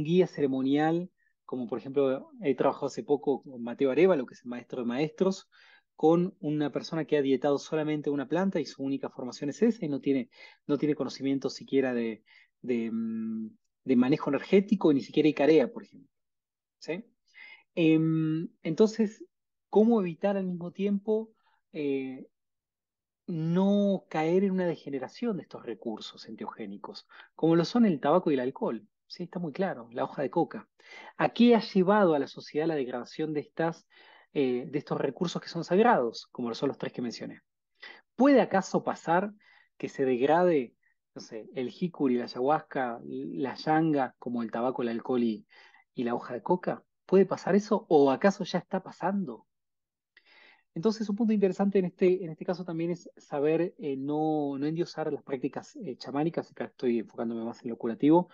guía ceremonial como por ejemplo he trabajado hace poco con Mateo Arevalo, que es el maestro de maestros, con una persona que ha dietado solamente una planta y su única formación es esa y no tiene conocimiento siquiera de, mm, de manejo energético, ni siquiera Icarea, por ejemplo. ¿Sí? Entonces, ¿cómo evitar al mismo tiempo eh, no caer en una degeneración de estos recursos enteogénicos, como lo son el tabaco y el alcohol? Sí, está muy claro, la hoja de coca. ¿A qué ha llevado a la sociedad la degradación de estos recursos que son sagrados, como lo son los tres que mencioné? ¿Puede acaso pasar que se degrade, no sé, el jícuri, la ayahuasca, la yanga, como el tabaco, el alcohol y la hoja de coca? ¿Puede pasar eso? ¿O acaso ya está pasando? Entonces, un punto interesante en este caso también es saber no endiosar las prácticas chamánicas, acá estoy enfocándome más en lo curativo,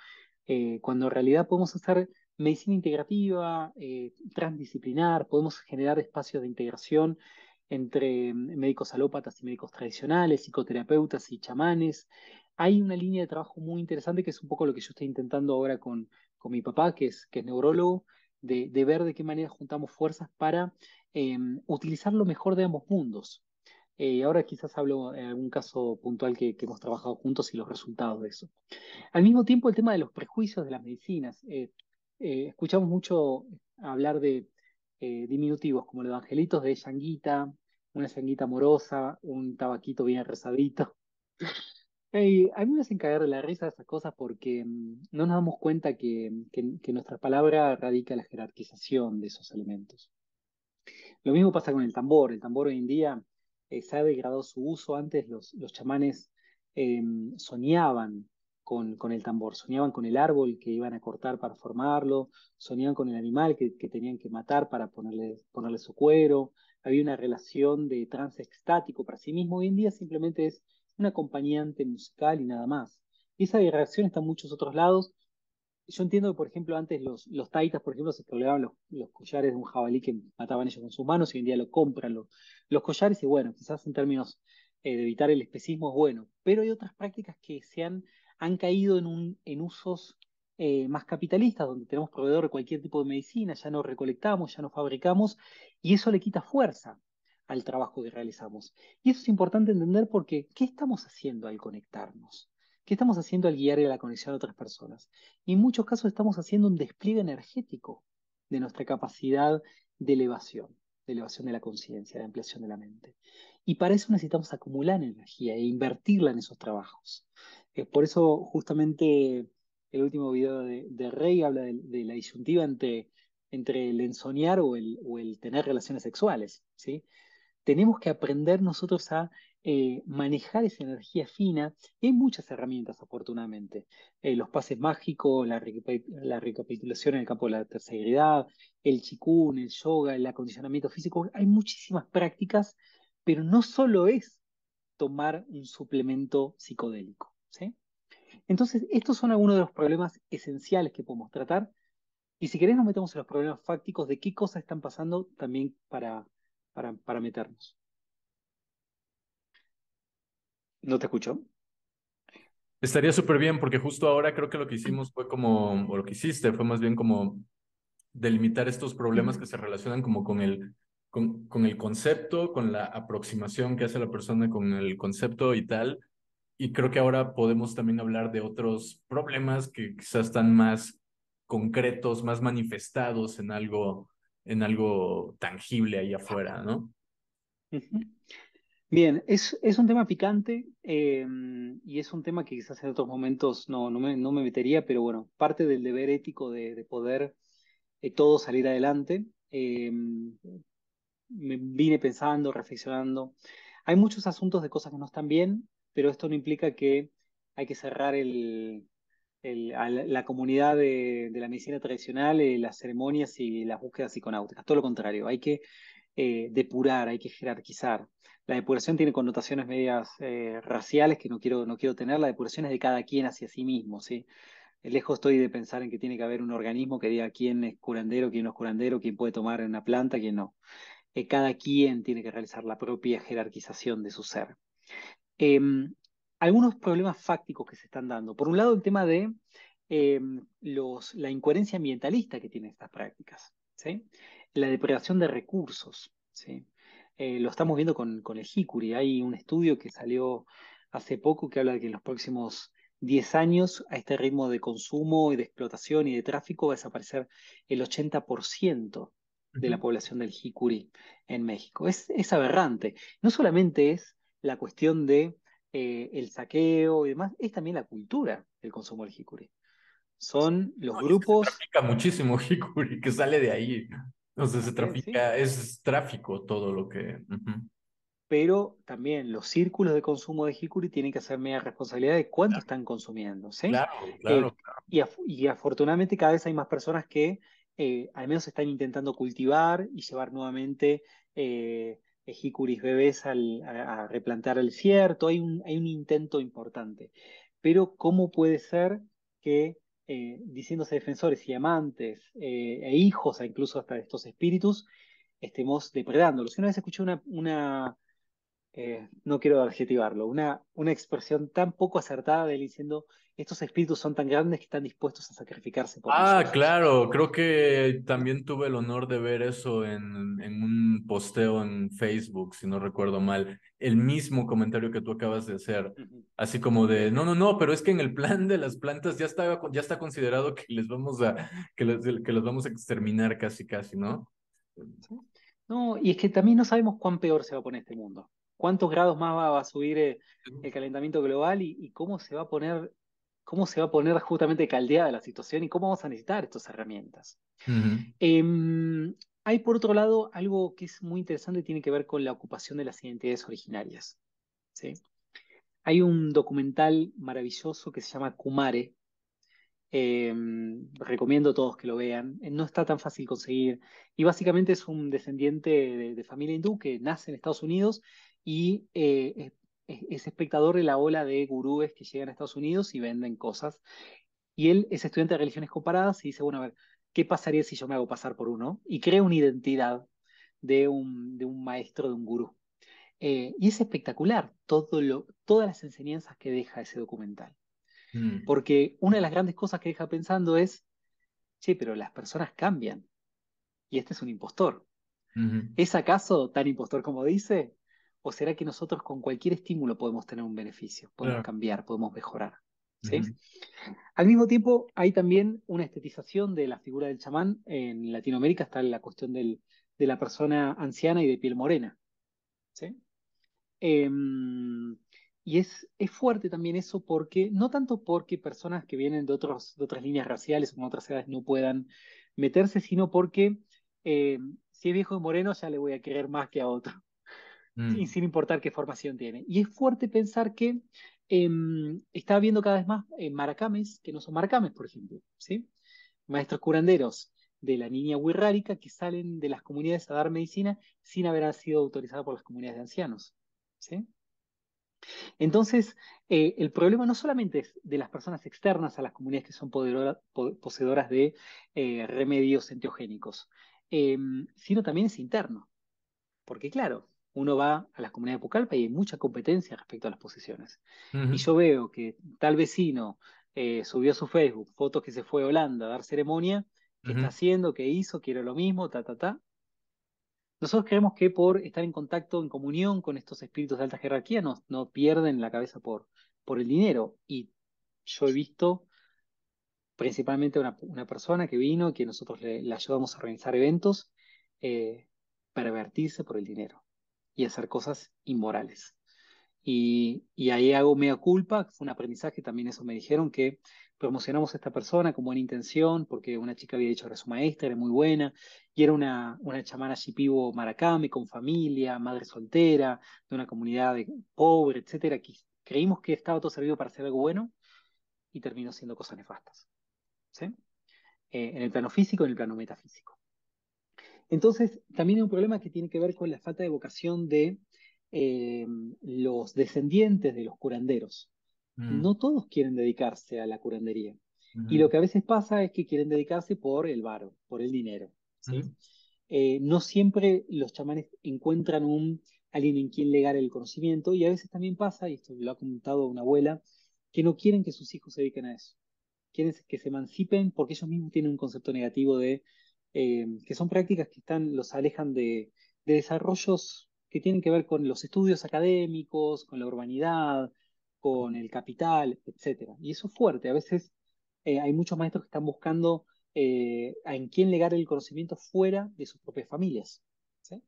cuando en realidad podemos hacer medicina integrativa, transdisciplinar, podemos generar espacios de integración entre médicos alópatas y médicos tradicionales, psicoterapeutas y chamanes. Hay una línea de trabajo muy interesante que es un poco lo que yo estoy intentando ahora con mi papá, que es neurólogo, de ver de qué manera juntamos fuerzas para utilizar lo mejor de ambos mundos. Ahora quizás hablo en algún caso puntual que hemos trabajado juntos y los resultados de eso. Al mismo tiempo, el tema de los prejuicios de las medicinas. Escuchamos mucho hablar de diminutivos como los angelitos de yanguita, una yanguita amorosa, un tabaquito bien rezadito. A mí me hacen caer de la risa esas cosas porque no nos damos cuenta que nuestra palabra radica en la jerarquización de esos elementos. Lo mismo pasa con el tambor. El tambor hoy en día se ha degradado su uso. Antes los chamanes eh, soñaban con el tambor, soñaban con el árbol que iban a cortar para formarlo, soñaban con el animal que tenían que matar para ponerle su cuero. Había una relación de trance extático para sí mismo. Hoy en día simplemente es un acompañante musical y nada más. Y esa reacción está en muchos otros lados. Yo entiendo que, por ejemplo, antes los taitas, por ejemplo, se colgaban los collares de un jabalí que mataban ellos con sus manos y hoy en día lo compran los collares y bueno, quizás en términos de evitar el especismo es bueno, pero hay otras prácticas que han caído en usos más capitalistas, donde tenemos proveedor de cualquier tipo de medicina, ya no recolectamos, ya no fabricamos y eso le quita fuerza al trabajo que realizamos. Y eso es importante entender porque ¿qué estamos haciendo al conectarnos? ¿Qué estamos haciendo al guiar a la conexión a otras personas? Y en muchos casos estamos haciendo un despliegue energético de nuestra capacidad de elevación de la conciencia, de ampliación de la mente. Y para eso necesitamos acumular energía e invertirla en esos trabajos. Por eso justamente el último video de Rey habla de la disyuntiva entre el ensoñar o el tener relaciones sexuales, ¿sí? Tenemos que aprender nosotros a manejar esa energía fina. Y hay muchas herramientas, afortunadamente. Los pases mágicos, la recapitulación en el campo de la tercera edad, el chikun, el yoga, el acondicionamiento físico. Hay muchísimas prácticas, pero no solo es tomar un suplemento psicodélico, ¿sí? Entonces, estos son algunos de los problemas esenciales que podemos tratar. Y si querés, nos metemos en los problemas fácticos de qué cosas están pasando también para meternos. ¿No te escucho? Estaría súper bien porque justo ahora creo que lo que hicimos fue como, o lo que hiciste fue más bien como delimitar estos problemas que se relacionan como con el concepto, con la aproximación que hace la persona con el concepto y tal. Y creo que ahora podemos también hablar de otros problemas que quizás están más concretos, más manifestados en algo tangible ahí afuera, ¿no? Ujú. Bien, es un tema picante y es un tema que quizás en otros momentos no me metería, pero bueno, parte del deber ético de poder todo salir adelante. Me vine pensando, reflexionando. Hay muchos asuntos de cosas que no están bien, pero esto no implica que hay que cerrar a la comunidad de la medicina tradicional, las ceremonias y las búsquedas psiconáuticas. Todo lo contrario, hay que depurar, hay que jerarquizar. La depuración tiene connotaciones medias raciales que no quiero tener. La depuración es de cada quien hacia sí mismo, ¿sí? Lejos estoy de pensar en que tiene que haber un organismo que diga quién es curandero, quién no es curandero, quién puede tomar una planta, quién no. Cada quien tiene que realizar la propia jerarquización de su ser. Eh, Algunos problemas fácticos que se están dando. Por un lado, el tema de eh, la incoherencia ambientalista que tienen estas prácticas, ¿sí? La depredación de recursos, ¿sí? Lo estamos viendo con el jicuri. Hay un estudio que salió hace poco que habla de que en los próximos 10 años, a este ritmo de consumo y de explotación y de tráfico, va a desaparecer el 80% de la Ujú. población del jicuri en México. Es aberrante. No solamente es la cuestión de el saqueo y demás, es también la cultura del consumo del jicuri. Son los No, y es que se grupos, trafica muchísimo jicuri, que sale de ahí. O sea, se también, sí, trafica, es tráfico todo lo que... Ujú. pero también los círculos de consumo de jicuri tienen que hacer media responsabilidad de cuánto están consumiendo, ¿sí? Claro, claro. Eh, y afortunadamente cada vez hay más personas que al menos están intentando cultivar y llevar nuevamente jicuris bebés a replantar el cierto. Hay un intento importante. Pero ¿cómo puede ser que diciéndose defensores y amantes e hijos incluso hasta de estos espíritus, estemos depredándolos? Una vez escuché no quiero adjetivarlo, una expresión tan poco acertada de él diciendo, estos espíritus son tan grandes que están dispuestos a sacrificarse por Ah, nosotros. claro, creo que también tuve el honor de ver eso en un posteo en Facebook, si no recuerdo mal. El mismo comentario que tú acabas de hacer. Ujú. Así como de, no, no, no, pero es que en el plan de las plantas ya está considerado que les vamos a, que los vamos a exterminar casi, casi, ¿no? ¿Sí? No, y es que también no sabemos cuán peor se va a poner este mundo. ¿Cuántos grados más va a subir el calentamiento global y cómo se va a poner justamente caldeada la situación y cómo vamos a necesitar estas herramientas? Ujú. Hay por otro lado algo que es muy interesante y tiene que ver con la ocupación de las identidades originarias. ¿Sí? Hay un documental maravilloso que se llama Kumare. eh, Recomiendo a todos que lo vean. No está tan fácil conseguir. Y básicamente es un descendiente de familia hindú que nace en Estados Unidos y es espectador de la ola de gurúes que llegan a Estados Unidos y venden cosas. Y él es estudiante de religiones comparadas y dice, bueno, a ver, ¿qué pasaría si yo me hago pasar por uno? Y crea una identidad de un maestro, de un gurú. Y es espectacular todas las enseñanzas que deja ese documental. Mm, Porque una de las grandes cosas que deja pensando es, che, pero las personas cambian y este es un impostor. ujú. ¿Es acaso tan impostor como dice? ¿O será que nosotros con cualquier estímulo podemos tener un beneficio, podemos Claro. cambiar, podemos mejorar? ¿Sí? Ujú, Al mismo tiempo, hay también una estetización de la figura del chamán. En Latinoamérica está la cuestión de la persona anciana y de piel morena. ¿Sí? Eh, y es fuerte también eso porque, no tanto porque personas que vienen de otras líneas raciales o en otras edades no puedan meterse, sino porque si es viejo y moreno ya le voy a querer más que a otro, mm, sin importar qué formación tiene. Y es fuerte pensar que está habiendo cada vez más maracames que no son maracames, por ejemplo, ¿sí? Maestros curanderos de la niña wixárika que salen de las comunidades a dar medicina sin haber sido autorizados por las comunidades de ancianos, ¿sí? Entonces, el problema no solamente es de las personas externas a las comunidades que son poseedoras de remedios enteogénicos, eh, sino también es interno. Porque claro, uno va a las comunidades de Pucallpa y hay mucha competencia respecto a las posesiones. Y ujú, yo veo que tal vecino subió a su Facebook fotos que se fue a Holanda a dar ceremonia, qué está ujú, haciendo, qué hizo, quiero lo mismo, ta, ta, ta. Nosotros creemos que por estar en contacto, en comunión con estos espíritus de alta jerarquía, no pierden la cabeza por el dinero. Y yo he visto principalmente una persona que vino, que nosotros le ayudamos a organizar eventos, eh, pervertirse por el dinero y hacer cosas inmorales. Y ahí hago mea culpa, fue un aprendizaje, también eso me dijeron, que promocionamos a esta persona con buena intención, porque una chica había dicho que era su maestra, era muy buena, y era una chamana shipibo maracame, con familia, madre soltera, de una comunidad pobre, etcétera, que creímos que estaba todo servido para hacer algo bueno, y terminó siendo cosas nefastas, ¿sí? En el plano físico y en el plano metafísico. Entonces, también hay un problema que tiene que ver con la falta de vocación de eh, los descendientes de los curanderos. mm, No todos quieren dedicarse a la curandería. Y ujú, lo que a veces pasa es que quieren dedicarse por el varo, por el dinero, ¿sí? ujú, No siempre los chamanes encuentran alguien en quien legar el conocimiento y a veces también pasa, y esto lo ha comentado una abuela, que no quieren que sus hijos se dediquen a eso. quieren que se emancipen porque ellos mismos tienen un concepto negativo de que son prácticas que los alejan de desarrollos que tienen que ver con los estudios académicos, con la urbanidad, con el capital, etcétera. Y eso es fuerte. A veces hay muchos maestros que están buscando en quién legar el conocimiento fuera de sus propias familias. ¿Sí?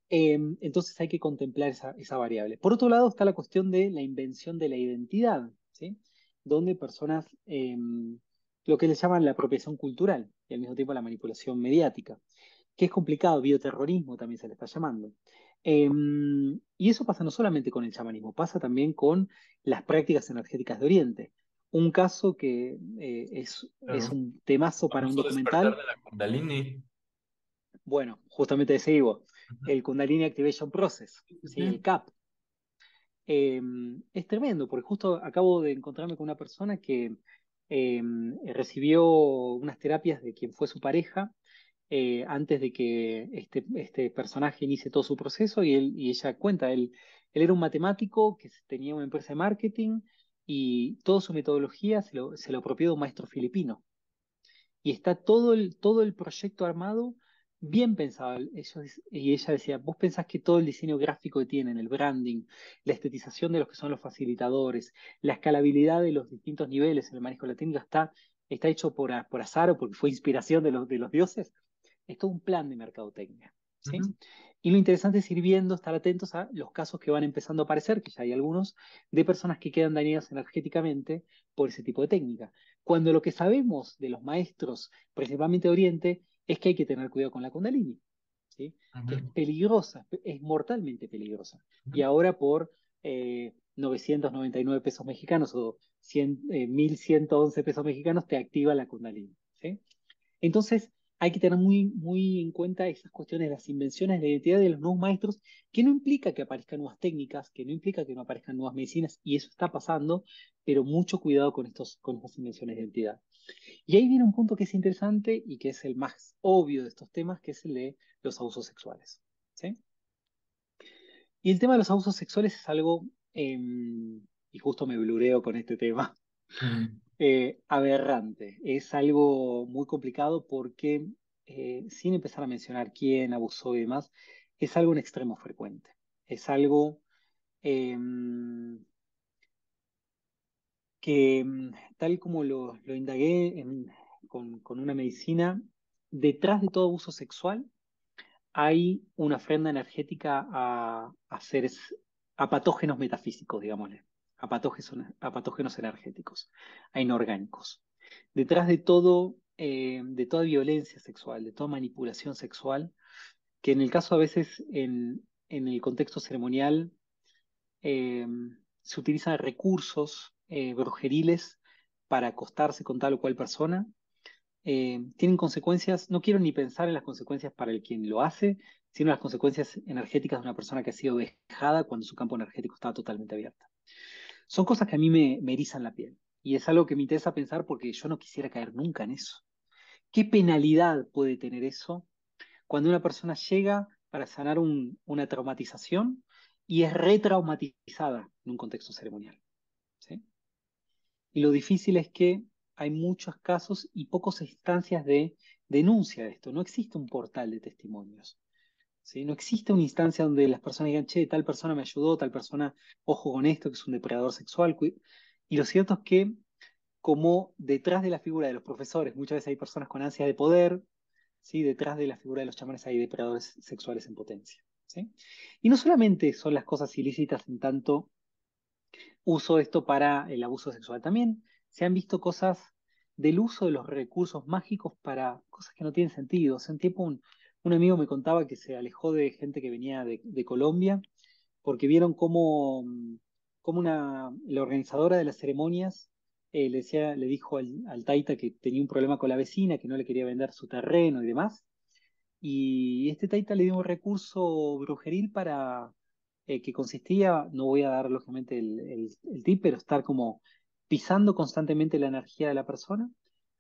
Entonces hay que contemplar esa variable. Por otro lado está la cuestión de la invención de la identidad, ¿sí? Donde personas, lo que le llaman la apropiación cultural y al mismo tiempo la manipulación mediática, que es complicado, bioterrorismo también se le está llamando. Y eso pasa no solamente con el chamanismo, pasa también con las prácticas energéticas de Oriente. Un caso que es Claro. un temazo para un Famoso despertar documental. de la Kundalini. Bueno, justamente de ese digo, Ujú. el Kundalini Activation Process, Sí, sí, ¿sí? El sí. CAP. Eh, es tremendo, porque justo acabo de encontrarme con una persona que eh, recibió unas terapias de quien fue su pareja antes de que este personaje inicie todo su proceso y ella cuenta, él era un matemático que tenía una empresa de marketing y toda su metodología se lo apropió de un maestro filipino y está todo el proyecto armado bien pensado. Y ella decía, vos pensás que todo el diseño gráfico que tienen, el branding, la estetización de los que son los facilitadores, la escalabilidad de los distintos niveles en el manejo de la técnica está hecho por azar o porque fue inspiración de los dioses. Es todo un plan de mercadotecnia, ¿sí? Ujú. Y lo interesante es ir viendo, estar atentos a los casos que van empezando a aparecer, que ya hay algunos, de personas que quedan dañadas energéticamente por ese tipo de técnica. Cuando lo que sabemos de los maestros, principalmente de Oriente, es que hay que tener cuidado con la Kundalini, ¿sí? Que es Ujú. peligrosa, es mortalmente peligrosa. Y Ujú. ahora por 999 pesos mexicanos o 1.111 pesos mexicanos te activa la Kundalini, ¿sí? Entonces, hay que tener muy, muy en cuenta esas cuestiones de las invenciones de la identidad de los nuevos maestros, que no implica que aparezcan nuevas técnicas, que no implica que no aparezcan nuevas medicinas, y eso está pasando, pero mucho cuidado con estas invenciones de identidad. Y ahí viene un punto que es interesante y que es el más obvio de estos temas, que es el de los abusos sexuales. ¿Sí? Y el tema de los abusos sexuales es algo, y justo me blureo con este tema, Ujú. aberrante. Es algo muy complicado porque, sin empezar a mencionar quién abusó y demás, es algo en extremo frecuente. Es algo eh, que, tal como lo indagué con una medicina, detrás de todo abuso sexual hay una ofrenda energética a seres, a patógenos metafísicos, digámosle, a patógenos energéticos, a inorgánicos. Detrás de toda violencia sexual, de toda manipulación sexual, que en el caso a veces en el contexto ceremonial eh, se utilizan recursos brujeriles para acostarse con tal o cual persona, tienen consecuencias, no quiero ni pensar en las consecuencias para el quien lo hace, sino las consecuencias energéticas de una persona que ha sido dejada cuando su campo energético estaba totalmente abierto. Son cosas que a mí me erizan la piel y es algo que me interesa pensar porque yo no quisiera caer nunca en eso. ¿Qué penalidad puede tener eso cuando una persona llega para sanar una traumatización y es retraumatizada en un contexto ceremonial? ¿Sí? Y lo difícil es que hay muchos casos y pocas instancias de denuncia de esto. No existe un portal de testimonios. ¿Sí? No existe una instancia donde las personas digan, che, tal persona me ayudó, tal persona, ojo con esto, que es un depredador sexual. Y lo cierto es que, como detrás de la figura de los profesores, muchas veces hay personas con ansia de poder, ¿sí? Detrás de la figura de los chamanes hay depredadores sexuales en potencia. ¿Sí? Y no solamente son las cosas ilícitas en tanto uso esto para el abuso sexual. También se han visto cosas del uso de los recursos mágicos para cosas que no tienen sentido. Hace un tiempo un amigo me contaba que se alejó de gente que venía de Colombia porque vieron cómo la organizadora de las ceremonias le dijo al taita que tenía un problema con la vecina, que no le quería vender su terreno y demás. Y este taita le dio un recurso brujeril que consistía, no voy a dar lógicamente el tip, pero estar como pisando constantemente la energía de la persona,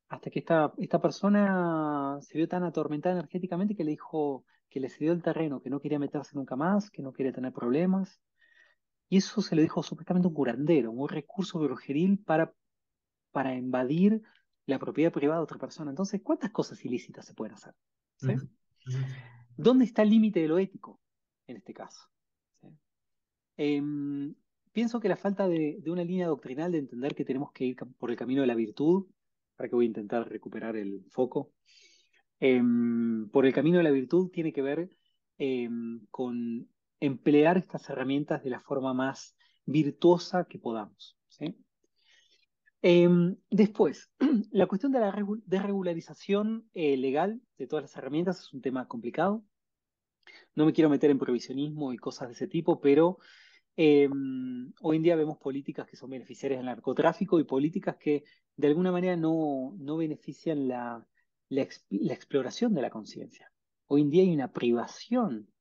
hasta que esta persona se vio tan atormentada energéticamente que le dijo que le cedió el terreno, que no quería meterse nunca más, que no quería tener problemas. Y eso se lo dijo supuestamente un curandero, un recurso brujeril para invadir la propiedad privada de otra persona. Entonces, ¿cuántas cosas ilícitas se pueden hacer? ¿Sí? Ujú, ujú, ¿Dónde está el límite de lo ético en este caso? ¿Sí? Em, Pienso que la falta de una línea doctrinal de entender que tenemos que ir por el camino de la virtud, para que voy a intentar recuperar el foco, por el camino de la virtud tiene que ver con emplear estas herramientas de la forma más virtuosa que podamos. ¿Sí? Después, la cuestión de la desregularización legal de todas las herramientas es un tema complicado. No me quiero meter en provisionismo y cosas de ese tipo, pero eh, hoy en día vemos políticas que son beneficiarias del narcotráfico y políticas que de alguna manera no benefician la exploración de la conciencia. Hoy en día hay una privación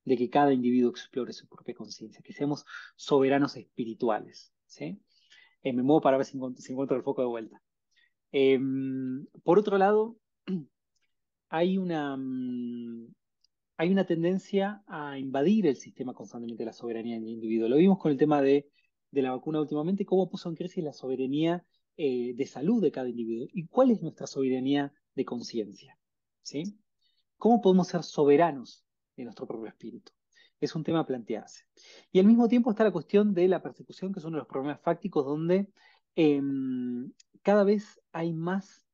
de que cada individuo explore su propia conciencia, que seamos soberanos espirituales. ¿Sí? Me muevo para ver si encuentro el foco de vuelta. Eh, por otro lado, hay hay una tendencia a invadir el sistema constantemente de la soberanía del individuo. Lo vimos con el tema de la vacuna últimamente, cómo puso en crisis la soberanía de salud de cada individuo. ¿Y cuál es nuestra soberanía de conciencia? ¿Sí? ¿Cómo podemos ser soberanos de nuestro propio espíritu? Es un tema a plantearse. Y al mismo tiempo está la cuestión de la persecución, que es uno de los problemas fácticos donde eh, cada vez hay más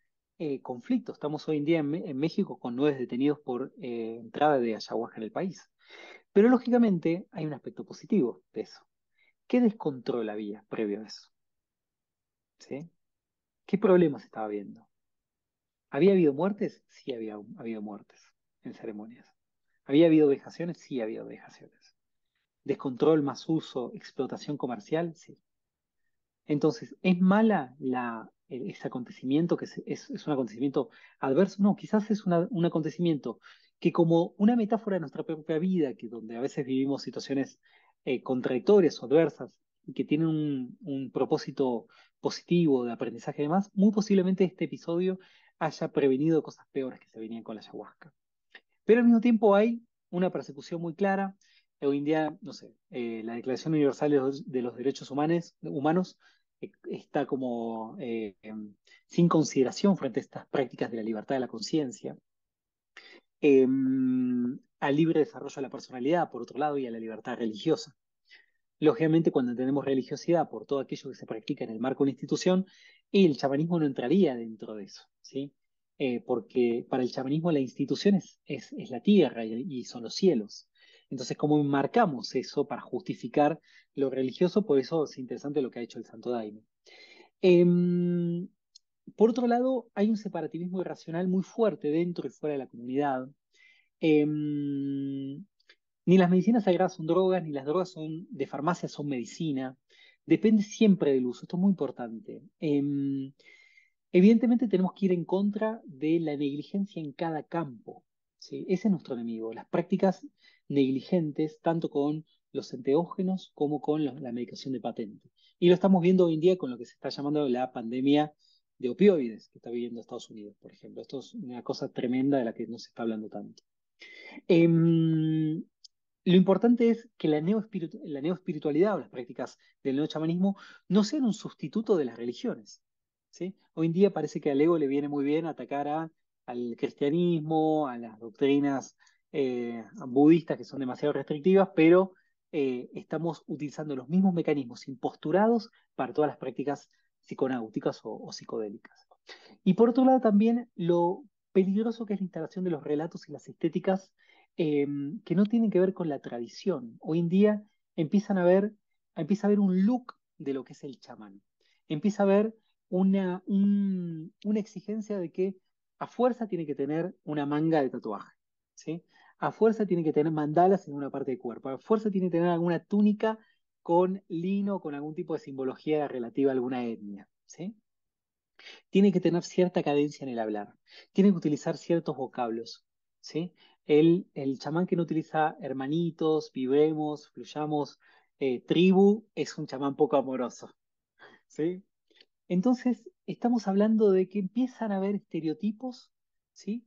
conflictos. Estamos hoy en día en México con 9 detenidos por entrada de ayahuasca en el país. Pero lógicamente hay un aspecto positivo de eso. ¿Qué descontrol había previo a eso? ¿Sí? ¿Qué problemas estaba habiendo? ¿Había habido muertes? Sí, había habido muertes en ceremonias. ¿Había habido vejaciones? Sí, había habido vejaciones. ¿Descontrol, más uso, explotación comercial? Sí. Entonces, ¿es mala ese acontecimiento que es un acontecimiento adverso? No, quizás es un acontecimiento que como una metáfora de nuestra propia vida, que donde a veces vivimos situaciones contradictorias o adversas y que tienen un propósito positivo de aprendizaje y demás, muy posiblemente este episodio haya prevenido cosas peores que se venían con la ayahuasca. Pero al mismo tiempo hay una persecución muy clara. Hoy en día, no sé, la Declaración Universal de los Derechos Humanos está como sin consideración frente a estas prácticas de la libertad de la conciencia, eh, al libre desarrollo de la personalidad, por otro lado, y a la libertad religiosa. Lógicamente, cuando entendemos religiosidad por todo aquello que se practica en el marco de una institución, el chamanismo no entraría dentro de eso, ¿sí? Porque para el chamanismo la institución es la tierra y son los cielos. Entonces, ¿cómo enmarcamos eso para justificar lo religioso? Por eso es interesante lo que ha hecho el Santo Daime. Em, por otro lado, hay un separativismo irracional muy fuerte dentro y fuera de la comunidad. Em, Ni las medicinas sagradas son drogas, ni las drogas son de farmacia son medicina. Depende siempre del uso. Esto es muy importante. Evidentemente tenemos que ir en contra de la negligencia en cada campo. ¿Sí? Ese es nuestro enemigo. Las prácticas negligentes, tanto con los enteógenos como con la medicación de patente. Y lo estamos viendo hoy en día con lo que se está llamando la pandemia de opioides que está viviendo Estados Unidos, por ejemplo. Esto es una cosa tremenda de la que no se está hablando tanto. Em, lo importante es que la neoespiritualidad o las prácticas del neochamanismo no sean un sustituto de las religiones. ¿Sí? Hoy en día parece que al ego le viene muy bien atacar al cristianismo, a las doctrinas budistas que son demasiado restrictivas, pero estamos utilizando los mismos mecanismos imposturados para todas las prácticas psiconáuticas o psicodélicas. Y por otro lado también lo peligroso que es la instalación de los relatos y las estéticas eh, que no tienen que ver con la tradición. Hoy en día empieza a haber un look de lo que es el chamán. Empieza a haber una exigencia de que a fuerza tiene que tener una manga de tatuaje, ¿sí? A fuerza tiene que tener mandalas en una parte del cuerpo, a fuerza tiene que tener alguna túnica con lino, con algún tipo de simbología relativa a alguna etnia, ¿sí? Tiene que tener cierta cadencia en el hablar, tiene que utilizar ciertos vocablos, ¿sí? El chamán que no utiliza hermanitos, vivemos, fluyamos, tribu, es un chamán poco amoroso, ¿sí? Entonces, estamos hablando de que empiezan a haber estereotipos, ¿sí?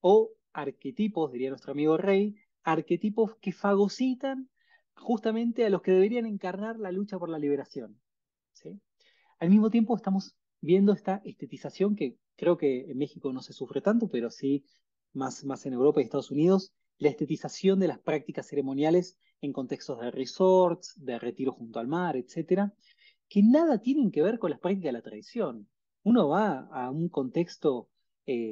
O arquetipos, diría nuestro amigo Rey, arquetipos que fagocitan justamente a los que deberían encarnar la lucha por la liberación, ¿sí? Al mismo tiempo estamos viendo esta estetización que creo que en México no se sufre tanto, pero sí más en Europa y Estados Unidos, la estetización de las prácticas ceremoniales en contextos de resorts, de retiro junto al mar, etcétera, que nada tienen que ver con las prácticas de la tradición. Uno va a un contexto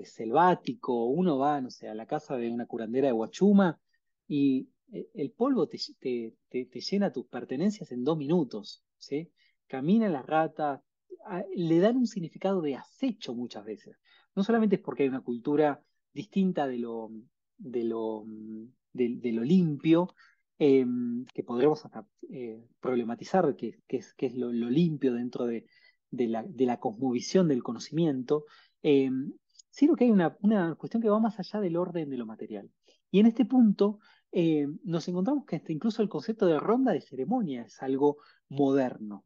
selvático, uno va, no sé, a la casa de una curandera de Huachuma y el polvo te llena tus pertenencias en 2 minutos, ¿sí? Caminan las ratas, le dan un significado de acecho muchas veces. No solamente es porque hay una cultura distinta de lo limpio, eh, que podremos hasta problematizar qué es lo limpio dentro de la cosmovisión del conocimiento, eh, sino que hay una cuestión que va más allá del orden de lo material. Y en este punto nos encontramos que hasta incluso el concepto de ronda de ceremonia es algo moderno,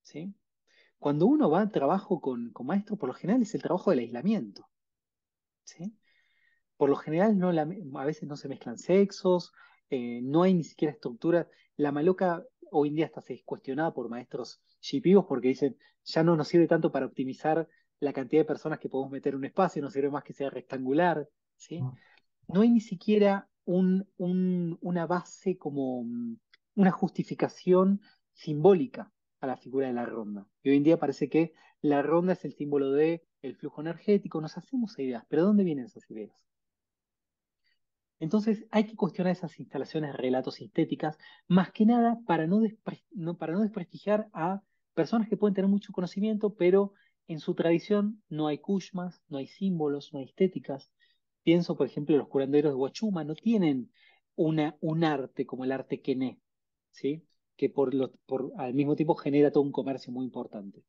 ¿sí? Cuando uno va al trabajo con maestros, por lo general es el trabajo del aislamiento, ¿sí? Por lo general a veces no se mezclan sexos, no hay ni siquiera estructura. La maloca hoy en día hasta se es cuestionada por maestros shipibos porque dicen, ya no nos sirve tanto para optimizar la cantidad de personas que podemos meter en un espacio, nos sirve más que sea rectangular, ¿sí? No hay ni siquiera una base como una justificación simbólica a la figura de la ronda. Y hoy en día parece que la ronda es el símbolo de el flujo energético, nos hacemos ideas, pero ¿de dónde vienen esas ideas? Entonces hay que cuestionar esas instalaciones, relatos sintéticas, más que nada para no desprestigiar a personas que pueden tener mucho conocimiento, pero en su tradición no hay kushmas, no hay símbolos, no hay estéticas. Pienso, por ejemplo, los curanderos de Huachuma no tienen un arte como el arte quené, ¿sí? Que al mismo tiempo genera todo un comercio muy importante.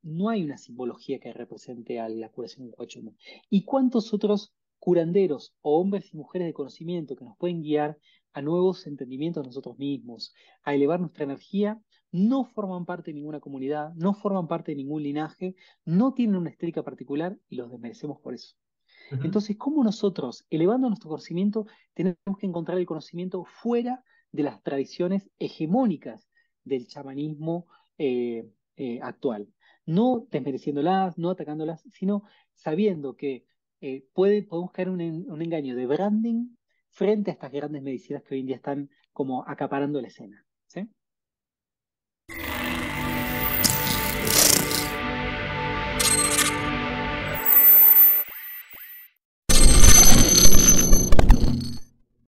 No hay una simbología que represente a la curación en Huachuma. ¿Y cuántos otros curanderos o hombres y mujeres de conocimiento que nos pueden guiar a nuevos entendimientos de nosotros mismos, a elevar nuestra energía, no forman parte de ninguna comunidad, no forman parte de ningún linaje, no tienen una estética particular y los desmerecemos por eso? Ujú. Entonces, ¿cómo nosotros, elevando nuestro conocimiento, tenemos que encontrar el conocimiento fuera de las tradiciones hegemónicas del chamanismo actual? No desmereciéndolas, no atacándolas, sino sabiendo que podemos caer en un engaño de branding frente a estas grandes medicinas que hoy en día están como acaparando la escena.